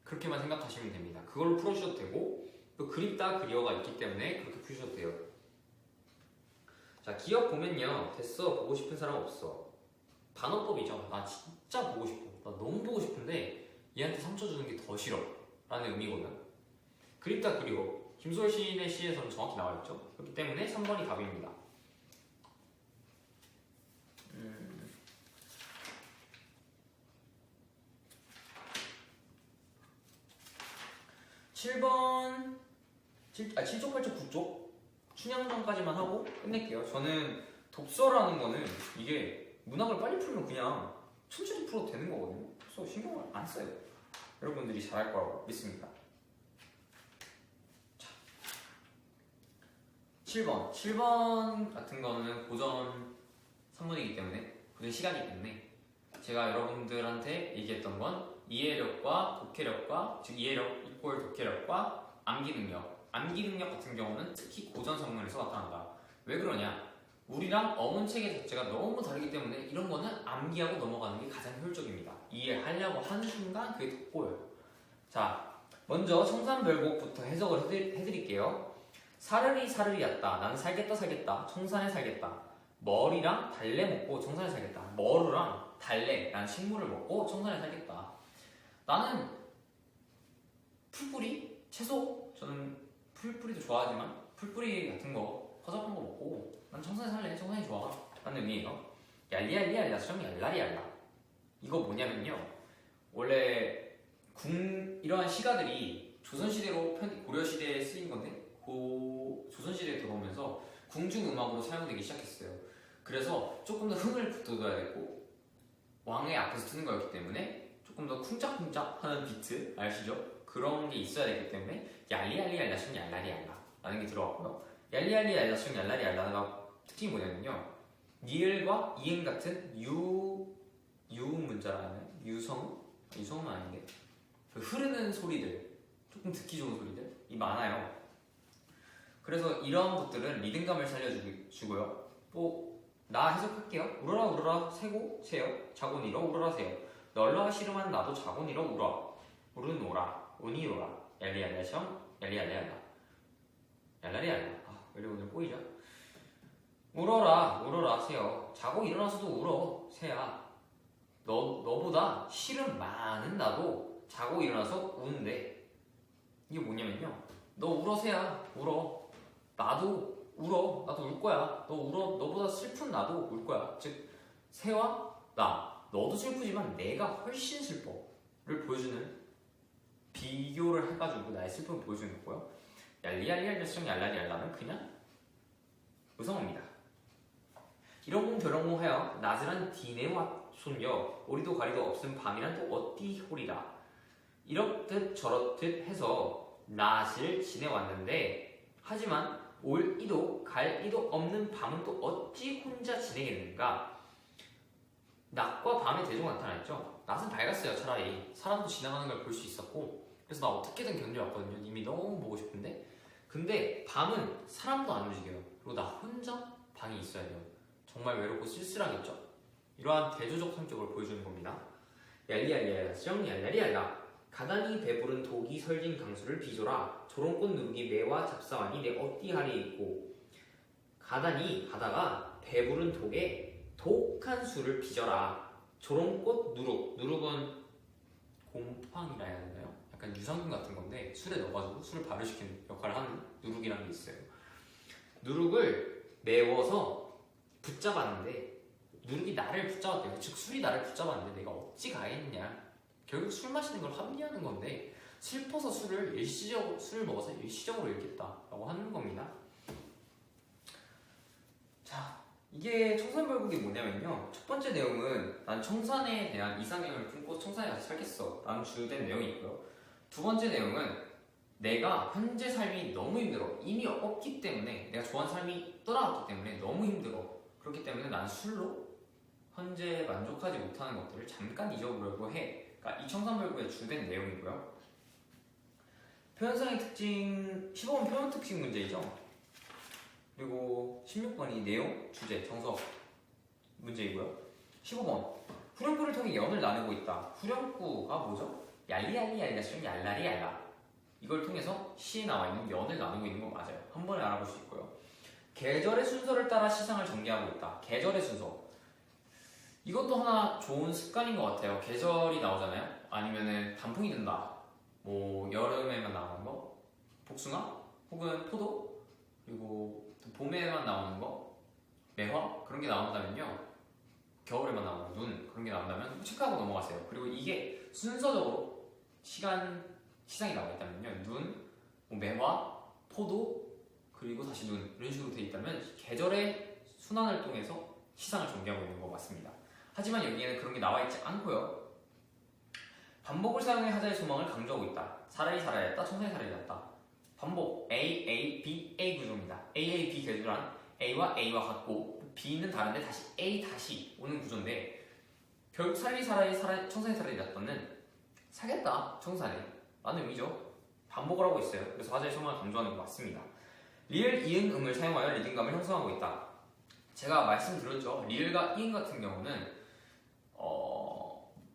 그렇게만 생각하시면 됩니다. 그걸로 풀어주셔도 되고 또 그립다, 그리워가 있기 때문에 그렇게 푸셔도 돼요. 자, 기억 보면요, 됐어, 보고 싶은 사람 없어. 반어법이죠. 나 진짜 보고 싶어, 나 너무 보고 싶은데 얘한테 상처 주는 게 더 싫어 라는 의미거든. 그립다, 그리워, 김소월 시인의 시에서는 정확히 나와있죠. 그렇기 때문에 3번이 답입니다. 7번 7쪽, 8쪽, 9쪽 춘향전까지만 하고 끝낼게요. 저는 독서라는 거는 이게 문학을 빨리 풀면 그냥 천천히 풀어도 되는 거거든요. 그래서 신경을 안 써요. 여러분들이 잘할 거라고 믿습니다. 자, 7번 같은 거는 고전 상문이기 때문에, 고전 시간이기 때문에 제가 여러분들한테 얘기했던 건 이해력과 독해력과, 즉 이해력 이꼴 독해력과 암기 능력. 암기 능력 같은 경우는 특히 고전 상문에서 나타난다. 왜 그러냐? 우리랑 어문체계 자체가 너무 다르기 때문에 이런 거는 암기하고 넘어가는 게 가장 효율적입니다. 이해하려고 하는 순간 그게 돋보여요. 자, 먼저 청산별곡부터 해석을 해드릴게요. 사르리 사르리 였다. 나는 살겠다 살겠다. 청산에 살겠다. 머리랑 달래 먹고 청산에 살겠다. 머루랑 달래, 난 식물을 먹고 청산에 살겠다. 나는 풀뿌리, 채소, 저는 풀뿌리도 좋아하지만 풀뿌리 같은 거, 허접한 거 먹고 난 청산에 살래, 청산이 좋아 라는 의미예요. 얄리얄리얄라 수정 얄라리얄라. 이거 뭐냐면요, 원래 이러한 시가들이 조선시대로 고려시대에 쓰인 건데 조선시대에 들어오면서 궁중음악으로 사용되기 시작했어요. 그래서 조금 더 흥을 돋워야 되고 왕의 앞에서 쓰는 거였기 때문에 조금 더 쿵짝쿵짝 하는 비트, 아시죠? 그런 게 있어야 되기 때문에 얄리얄리얄라 수정 얄라리얄라 라는 게 들어왔고요. 얄리얄리얄라 수정 얄라리얄라가 특징이 뭐냐면요, 니을과 이응 같은 유문자라는 유성은 아닌데 그 흐르는 소리들, 조금 듣기 좋은 소리들이 많아요. 그래서 이런 것들은 리듬감을 살려주고요. 또 나 해석할게요. 울어라 울어라 새고 새요, 자곤 일어 울어라 새요. 널라 싫으면 나도 자곤 일어 울어. 우른 오라 운이 오라. 얄리얄라 성 얄리얄리얄라 얄라리얄라. 왜 오늘 꼬이죠? 울어라 울어라 새요. 자고 일어나서도 울어 새야. 너보다 실은 많은 나도 자고 일어나서 우는데. 이게 뭐냐면요, 너 울어 새야, 울어. 나도 울어, 나도 울 거야. 너 울어, 너보다 슬픈 나도 울 거야. 즉 새와 나, 너도 슬프지만 내가 훨씬 슬퍼를 보여주는, 비교를 해가지고 나의 슬픔을 보여주는 거고요. 얄리얄리얄라 수정 얄라리얄라는 그냥 의성어입니다. 이러공 저러공 하여 나즈란 디네와 손여 오리도 가리도 없음 밤이란 또 어디 호리라. 이렇듯 저렇듯 해서 낮을 지내왔는데, 하지만 올 이도 갈 이도 없는 밤은 또 어찌 혼자 지내겠는가. 낮과 밤의 대조가 나타났죠. 낮은 밝았어요. 차라리 사람도 지나가는 걸 볼 수 있었고, 그래서 나 어떻게든 견뎌왔거든요. 이미 너무 보고 싶은데. 근데 밤은 사람도 안 움직여요. 그리고 나 혼자 방에 있어야 돼요. 정말 외롭고 쓸쓸하겠죠. 이러한 대조적 성격을 보여주는 겁니다. 얄리얄리얄라 수정 얄라리얄라. 가다니 배부른 독이 설진 강수를 빚어라. 조롱꽃 누룩이 매와 잡사하니 내 어띠하리 있고. 가다니 가다가 배부른 독에 독한 수를 빚어라. 조롱꽃 누룩은 곰팡이라 해야 되나요? 약간 유산균 같은 건데 술에 넣어가지고 술을 발효시키는 역할을 하는 누룩이라는 게 있어요. 누룩을 매워서 붙잡았는데 누룩이 나를 붙잡았대요. 즉 술이 나를 붙잡았는데 내가 어찌 가했냐. 결국 술 마시는 걸 합리화하는 건데 슬퍼서 술을 먹어서 일시적으로 잃겠다라고 하는 겁니다. 자, 이게 청산별국이 뭐냐면요. 첫 번째 내용은 난 청산에 대한 이상형을 품고 청산에 가서 살겠어 라는 주된 내용이 있고요. 두 번째 내용은 내가 현재 삶이 너무 힘들어. 이미 없기 때문에 내가 좋아하는 삶이 떠나갔기 때문에 너무 힘들어. 그렇기 때문에 난 술로 현재 만족하지 못하는 것들을 잠깐 잊어보려고 해. 그러니까 이 청산별국의 주된 내용이고요. 표현상의 특징, 15번 표현 특징 문제이죠. 그리고 16번이 내용, 주제, 정석 문제이고요. 15번 후렴구를 통해 연을 나누고 있다. 후렴구가 뭐죠? 얄리얄리얄리가 얄라리얄라. 이걸 통해서 시에 나와 있는 연을 나누고 있는 거 맞아요. 한 번에 알아볼 수 있고요. 계절의 순서를 따라 시상을 전개하고 있다. 계절의 순서. 이것도 하나 좋은 습관인 것 같아요. 계절이 나오잖아요. 아니면은 단풍이 든다. 뭐 여름에만 나오는 거, 복숭아 혹은 포도, 그리고 봄에만 나오는 거, 매화 그런 게 나온다면요. 겨울에만 나오는 눈 그런 게 나온다면 체크하고 넘어가세요. 그리고 이게 순서적으로 시상이 나와 있다면요. 눈, 뭐 매화, 포도, 그리고 다시 눈 이런 식으로 돼 있다면 계절의 순환을 통해서 시상을 전개하고 있는 것 같습니다. 하지만 여기에는 그런 게 나와 있지 않고요. 반복을 사용해 하자의 소망을 강조하고 있다. 사라이 살아야 했다. 청산이 살아야 했다. 반복 A, A, B, A 구조입니다. A, A, B 계조란 A와 A와 같고 B는 다른데 다시 A 다시 오는 구조인데 결국 사라이 청산이 살아야 했다는 사겠다 청산이 라는 의미죠. 반복을 하고 있어요. 그래서 하자의 소망을 강조하는 것 같습니다. 리을, 이응, 음을 사용하여 리듬감을 형성하고 있다. 제가 말씀드렸죠. 리을과 이응 같은 경우는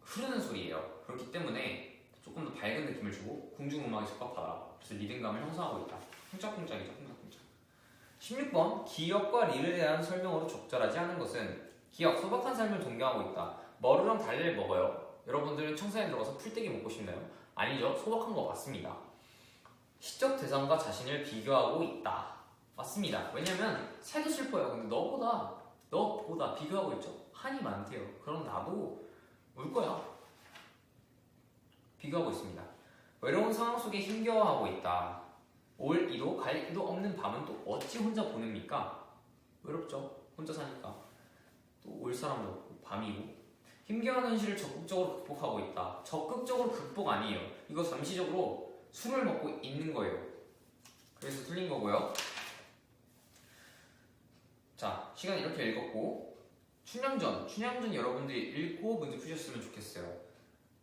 흐르는 소리예요. 그렇기 때문에 조금 더 밝은 느낌을 주고 궁중음악에 적합하다. 그래서 리듬감을 형성하고 있다. 쿵짝쿵짝이죠. 쿵짝쿵짝. 16번 기억과 리을에 대한 설명으로 적절하지 않은 것은 기억, 소박한 삶을 동경하고 있다. 머루랑 달래를 먹어요. 여러분들은 청사에 들어가서 풀떼기 먹고 싶나요? 아니죠. 소박한 것 같습니다. 시적 대상과 자신을 비교하고 있다. 맞습니다. 왜냐면 새도 슬퍼요. 근데 너보다 비교하고 있죠. 한이 많대요. 그럼 나도 울 거야. 비교하고 있습니다. 외로운 상황 속에 힘겨워하고 있다. 올 이도 갈 이도 없는 밤은 또 어찌 혼자 보냅니까? 외롭죠. 혼자 사니까. 또 올 사람도 없고 밤이고. 힘겨운 현실을 적극적으로 극복하고 있다. 적극적으로 극복 아니에요. 이거 잠시적으로 술을 먹고 있는 거예요. 그래서 틀린 거고요. 자, 시간 이렇게 읽었고 춘향전 여러분들이 읽고 문제 푸셨으면 좋겠어요.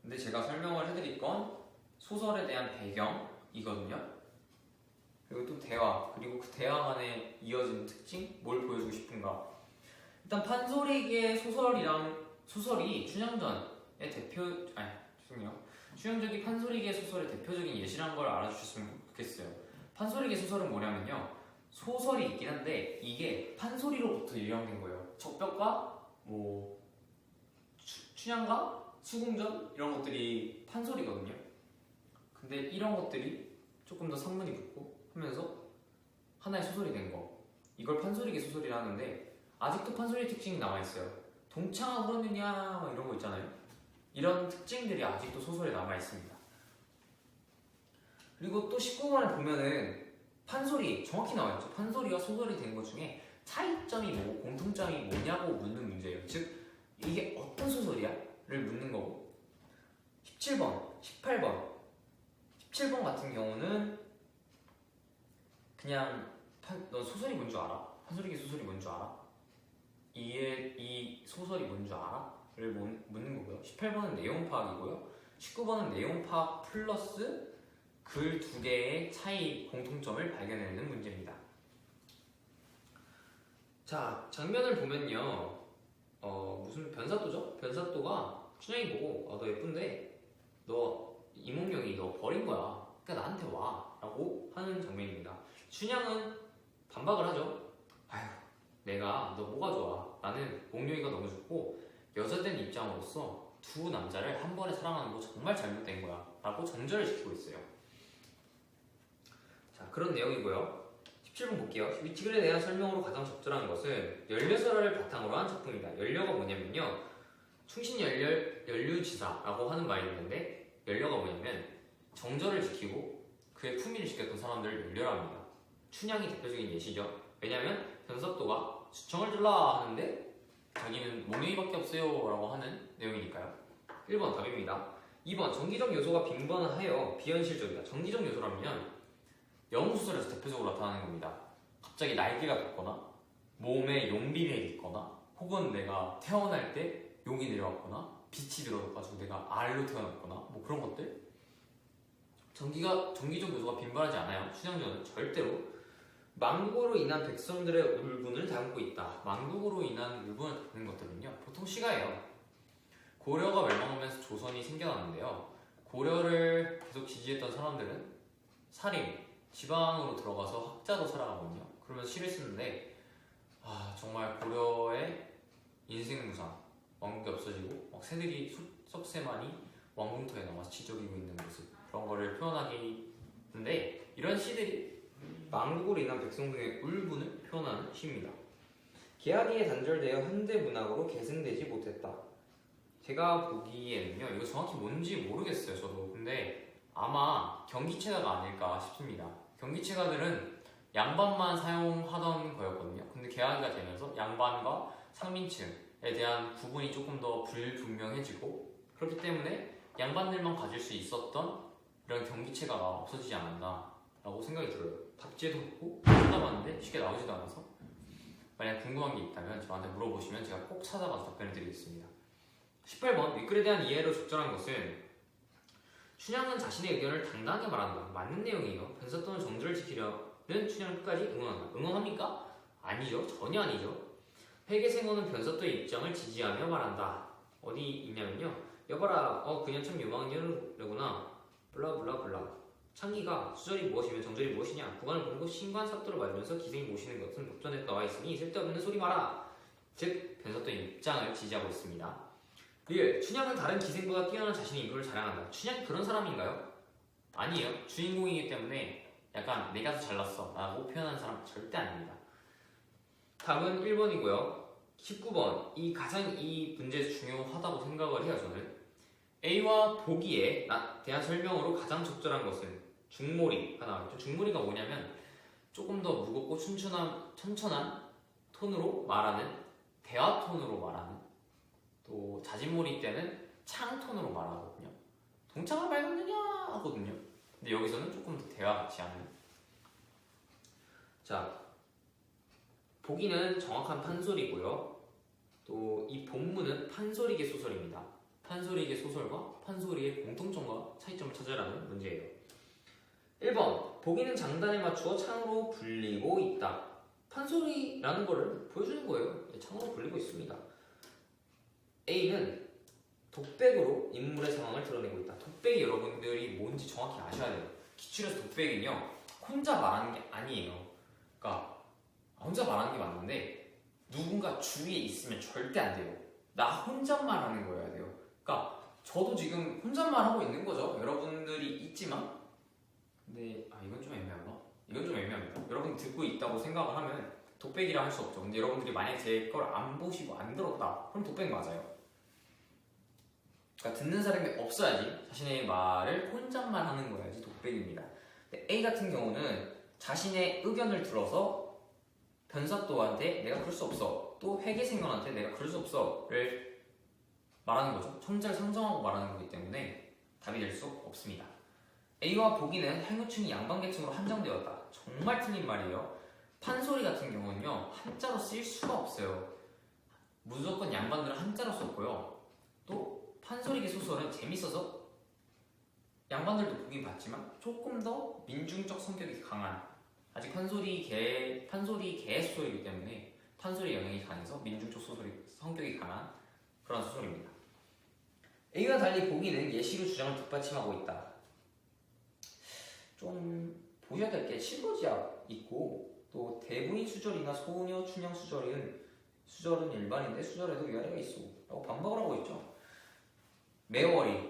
근데 제가 설명을 해드릴 건 소설에 대한 배경이거든요. 그리고 또 대화, 그리고 그 대화 간에 이어지는 특징, 뭘 보여주고 싶은가. 일단 판소리의 소설이 춘향전의 춘향전이 판소리의 소설의 대표적인 예시라는 걸 알아주셨으면 좋겠어요. 판소리의 소설은 뭐냐면요. 소설이 있긴 한데 이게 판소리로부터 유래된 거예요. 적벽과 뭐 춘향과 수궁전 이런 것들이 판소리거든요. 근데 이런 것들이 조금 더 산문이 붙고 하면서 하나의 소설이 된 거. 이걸 판소리계 소설이라 하는데 아직도 판소리의 특징이 남아있어요. 동창아 울었느냐 이런 거 있잖아요. 이런 특징들이 아직도 소설에 남아있습니다. 그리고 또 19번을 보면은 판소리 정확히 나와있죠. 판소리와 소설이 된 것 중에 차이점이 뭐고 공통점이 뭐냐고 묻는 문제예요. 즉 이게 어떤 소설이야? 를 묻는 거고 17번, 18번 17번 같은 경우는 그냥 너 소설이 뭔 줄 알아? 판소리계 소설이 뭔 줄 알아? 이 소설이 뭔 줄 알아? 를 묻는 거고요. 18번은 내용 파악이고요. 19번은 내용 파악 플러스 글 두 개의 차이 공통점을 발견해내는 문제입니다. 자, 장면을 보면요. 무슨 변사또죠? 변사또가 춘향이 보고 너 예쁜데 너 이몽룡이 너 버린 거야. 그러니까 나한테 와 라고 하는 장면입니다. 춘향은 반박을 하죠. 아휴 내가 너 뭐가 좋아. 나는 몽룡이가 너무 좋고 여자된 입장으로서 두 남자를 한 번에 사랑하는 거 정말 잘못된 거야 라고 정절을 지키고 있어요. 자, 그런 내용이고요. 17번 볼게요. 위치글에 대한 설명으로 가장 적절한 것은 연료설화를 바탕으로 한 작품이다. 연료가 뭐냐면요. 충신연렬 연류지사라고 하는 말이 있는데 연료가 뭐냐면 정절을 지키고 그의 품위를 지켰던 사람들을 연료라고 합니다. 춘향이 대표적인 예시죠. 왜냐면 변사또가 수청을 들라 하는데 자기는 몽룡이밖에 없어요 라고 하는 내용이니까요. 1번 답입니다. 2번 정기적 요소가 빈번하여 비현실적이다. 정기적 요소라면 영웅소설에서 대표적으로 나타나는 겁니다. 갑자기 날개가 돋거나 몸에 용비맥이 있거나 혹은 내가 태어날 때 용이 내려왔거나 빛이 들어가지고 내가 알로 태어났거나 뭐 그런 것들. 정기적 요소가 빈번하지 않아요. 춘향전은 절대로. 망국으로 인한 백성들의 울분을 담고 있다. 망국으로 인한 울분을 담는 것들은요 보통 시가예요. 고려가 멸망하면서 조선이 생겨났는데요. 고려를 계속 지지했던 사람들은 살인, 지방으로 들어가서 학자도 살아가거든요. 그러면서 시를 쓰는데 정말 고려의 인생무상, 왕국이 없어지고 막 새들이 섭새만이 왕궁터에 남아서 지저귀고 있는 모습, 그런 거를 표현하기인데 이런 시들이 망국으로 인한 백성들의 울분을 표현하는 시입니다. 계약이 단절되어 현대문학으로 계승되지 못했다. 제가 보기에는요 이거 정확히 뭔지 모르겠어요 저도. 근데 아마 경기체가가 아닐까 싶습니다. 경기체가들은 양반만 사용하던 거였거든요. 근데 계약이 되면서 양반과 상민층에 대한 구분이 조금 더 불분명해지고 그렇기 때문에 양반들만 가질 수 있었던 이런 경기체가가 없어지지 않았나 라고 생각이 들어요. 답지에도 없고 찾아봤는데 쉽게 나오지도 않아서 만약 궁금한 게 있다면 저한테 물어보시면 제가 꼭 찾아가서 답변을 드리겠습니다. 18번 윗글에 대한 이해로 적절한 것은 춘향은 자신의 의견을 당당하게 말한다. 맞는 내용이에요. 변사또는 정절을 지키려는 춘향을 끝까지 응원한다. 응원합니까? 아니죠. 전혀 아니죠. 회계생호는 변사또의 입장을 지지하며 말한다. 어디 있냐면요. 여봐라, 그냥 참 유망한 여우구나. 블라블라블라. 창기가 수절이 무엇이면 정절이 무엇이냐. 구간을 보고 신관사또를 맞으면서 기생이 모시는 것은 법전에 나와 있으니 쓸데없는 소리 마라. 즉 변사또의 입장을 지지하고 있습니다. 1. 춘향은 다른 기생보다 뛰어난 자신의 인물을 자랑한다. 춘향이 그런 사람인가요? 아니에요. 주인공이기 때문에 약간 내가 더 잘났어 라고 표현하는 사람 절대 아닙니다. 답은 1번이고요. 19번 가장 이 문제에서 중요하다고 생각을 해요. 저는 A와 보기에 대한 설명으로 가장 적절한 것은 중몰이가 나왔죠. 중몰이가 뭐냐면 조금 더 무겁고 천천한 톤으로 말하는 대화 톤으로 말하는, 또 자진몰이 때는 창톤으로 말하거든요. 동창을 밟았느냐 하거든요. 근데 여기서는 조금 더 대화 같지 않은. 자, 보기는 정확한 판소리고요. 또 이 본문은 판소리계 소설입니다. 판소리계 소설과 판소리의 공통점과 차이점을 찾으라는 문제예요. 1번 보기는 장단에 맞추어 창으로 불리고 있다. 판소리라는 거를 보여주는 거예요. 창으로 불리고 있습니다. A는 독백으로 인물의 상황을 드러내고 있다. 독백이 여러분들이 뭔지 정확히 아셔야 돼요. 기출에서 독백은요 혼자 말하는 게 아니에요. 그러니까 혼자 말하는 게 맞는데 누군가 주위에 있으면 절대 안 돼요. 나 혼잣말 하는 거여야 돼요. 그러니까 저도 지금 혼잣말 하고 있는 거죠. 여러분들이 있지만, 근데 이건 좀 애매한가? 이건 좀 애매합니다. 여러분 듣고 있다고 생각을 하면 독백이라 할 수 없죠. 근데 여러분들이 만약에 제 걸 안 보시고 안 들었다, 그럼 독백 맞아요. 그러니까 듣는 사람이 없어야지 자신의 말을 혼잣말 하는 거야지 독백입니다. 근데 A 같은 경우는 자신의 의견을 들어서 변사또한테 내가 그럴 수 없어, 또 회계생원한테 내가 그럴 수 없어를 말하는 거죠. 청자를 상정하고 말하는 거기 때문에 답이 될 수 없습니다. A와 보기는 행유층이 양반계층으로 한정되었다. 정말 틀린 말이에요. 판소리 같은 경우는요 한자로 쓰일 수가 없어요. 무조건 양반들은 한자로 썼고요. 또 판소리계 소설은 재밌어서 양반들도 보긴 봤지만 조금 더 민중적 성격이 강한, 아직 판소리 개 소설이기 때문에 판소리 영향이 강해서 민중적 성격이 강한 그런 소설입니다. A와 달리 보기는 예시로 주장을 뒷받침하고 있다. 좀 보셔야 될 게 실거지약 있고, 또 대부인 수절이나 소녀 춘향 수절은 일반인데 수절에도 위아래가 있어 라고 반박을 하고 있죠. 매월이,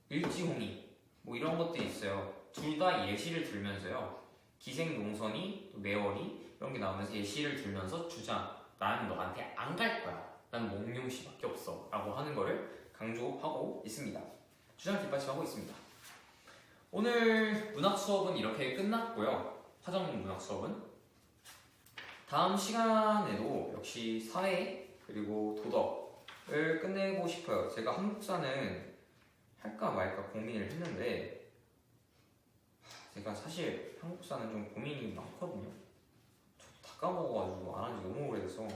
일지홍이 뭐 이런 것들이 있어요. 둘 다 예시를 들면서요 기생 용선이, 또 매월이 이런 게 나오면서 예시를 들면서 주장 나는 너한테 안 갈 거야. 난 몽룡씨밖에 없어. 라고 하는 거를 강조하고 있습니다. 주장 뒷받침하고 있습니다. 오늘 문학 수업은 이렇게 끝났고요. 화정 문학 수업은 다음 시간에도 역시 사회 그리고 도덕을 끝내고 싶어요. 제가 한국사는 할까 말까 고민을 했는데 제가 사실 한국사는 좀 고민이 많거든요. 저도 다 까먹어가지고 안 한 지 너무 오래돼서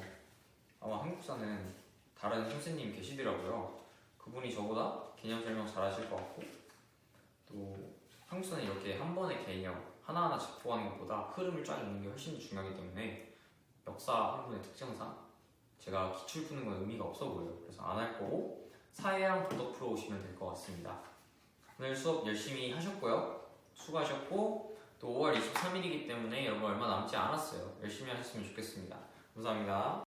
아마 한국사는 다른 선생님 계시더라고요. 그분이 저보다 개념 설명 잘 하실 것 같고 또 한국사는 이렇게 한 번의 개념 하나하나 짚고 가는 것보다 흐름을 쫙 읽는 게 훨씬 더 중요하기 때문에 역사 한 분의 특성상 제가 기출 푸는 건 의미가 없어 보여요. 그래서 안 할 거고 사회랑 도덕 풀어 오시면 될 것 같습니다. 오늘 수업 열심히 하셨고요. 수고하셨고 또 5월 23일이기 때문에 여러분 얼마 남지 않았어요. 열심히 하셨으면 좋겠습니다. 감사합니다.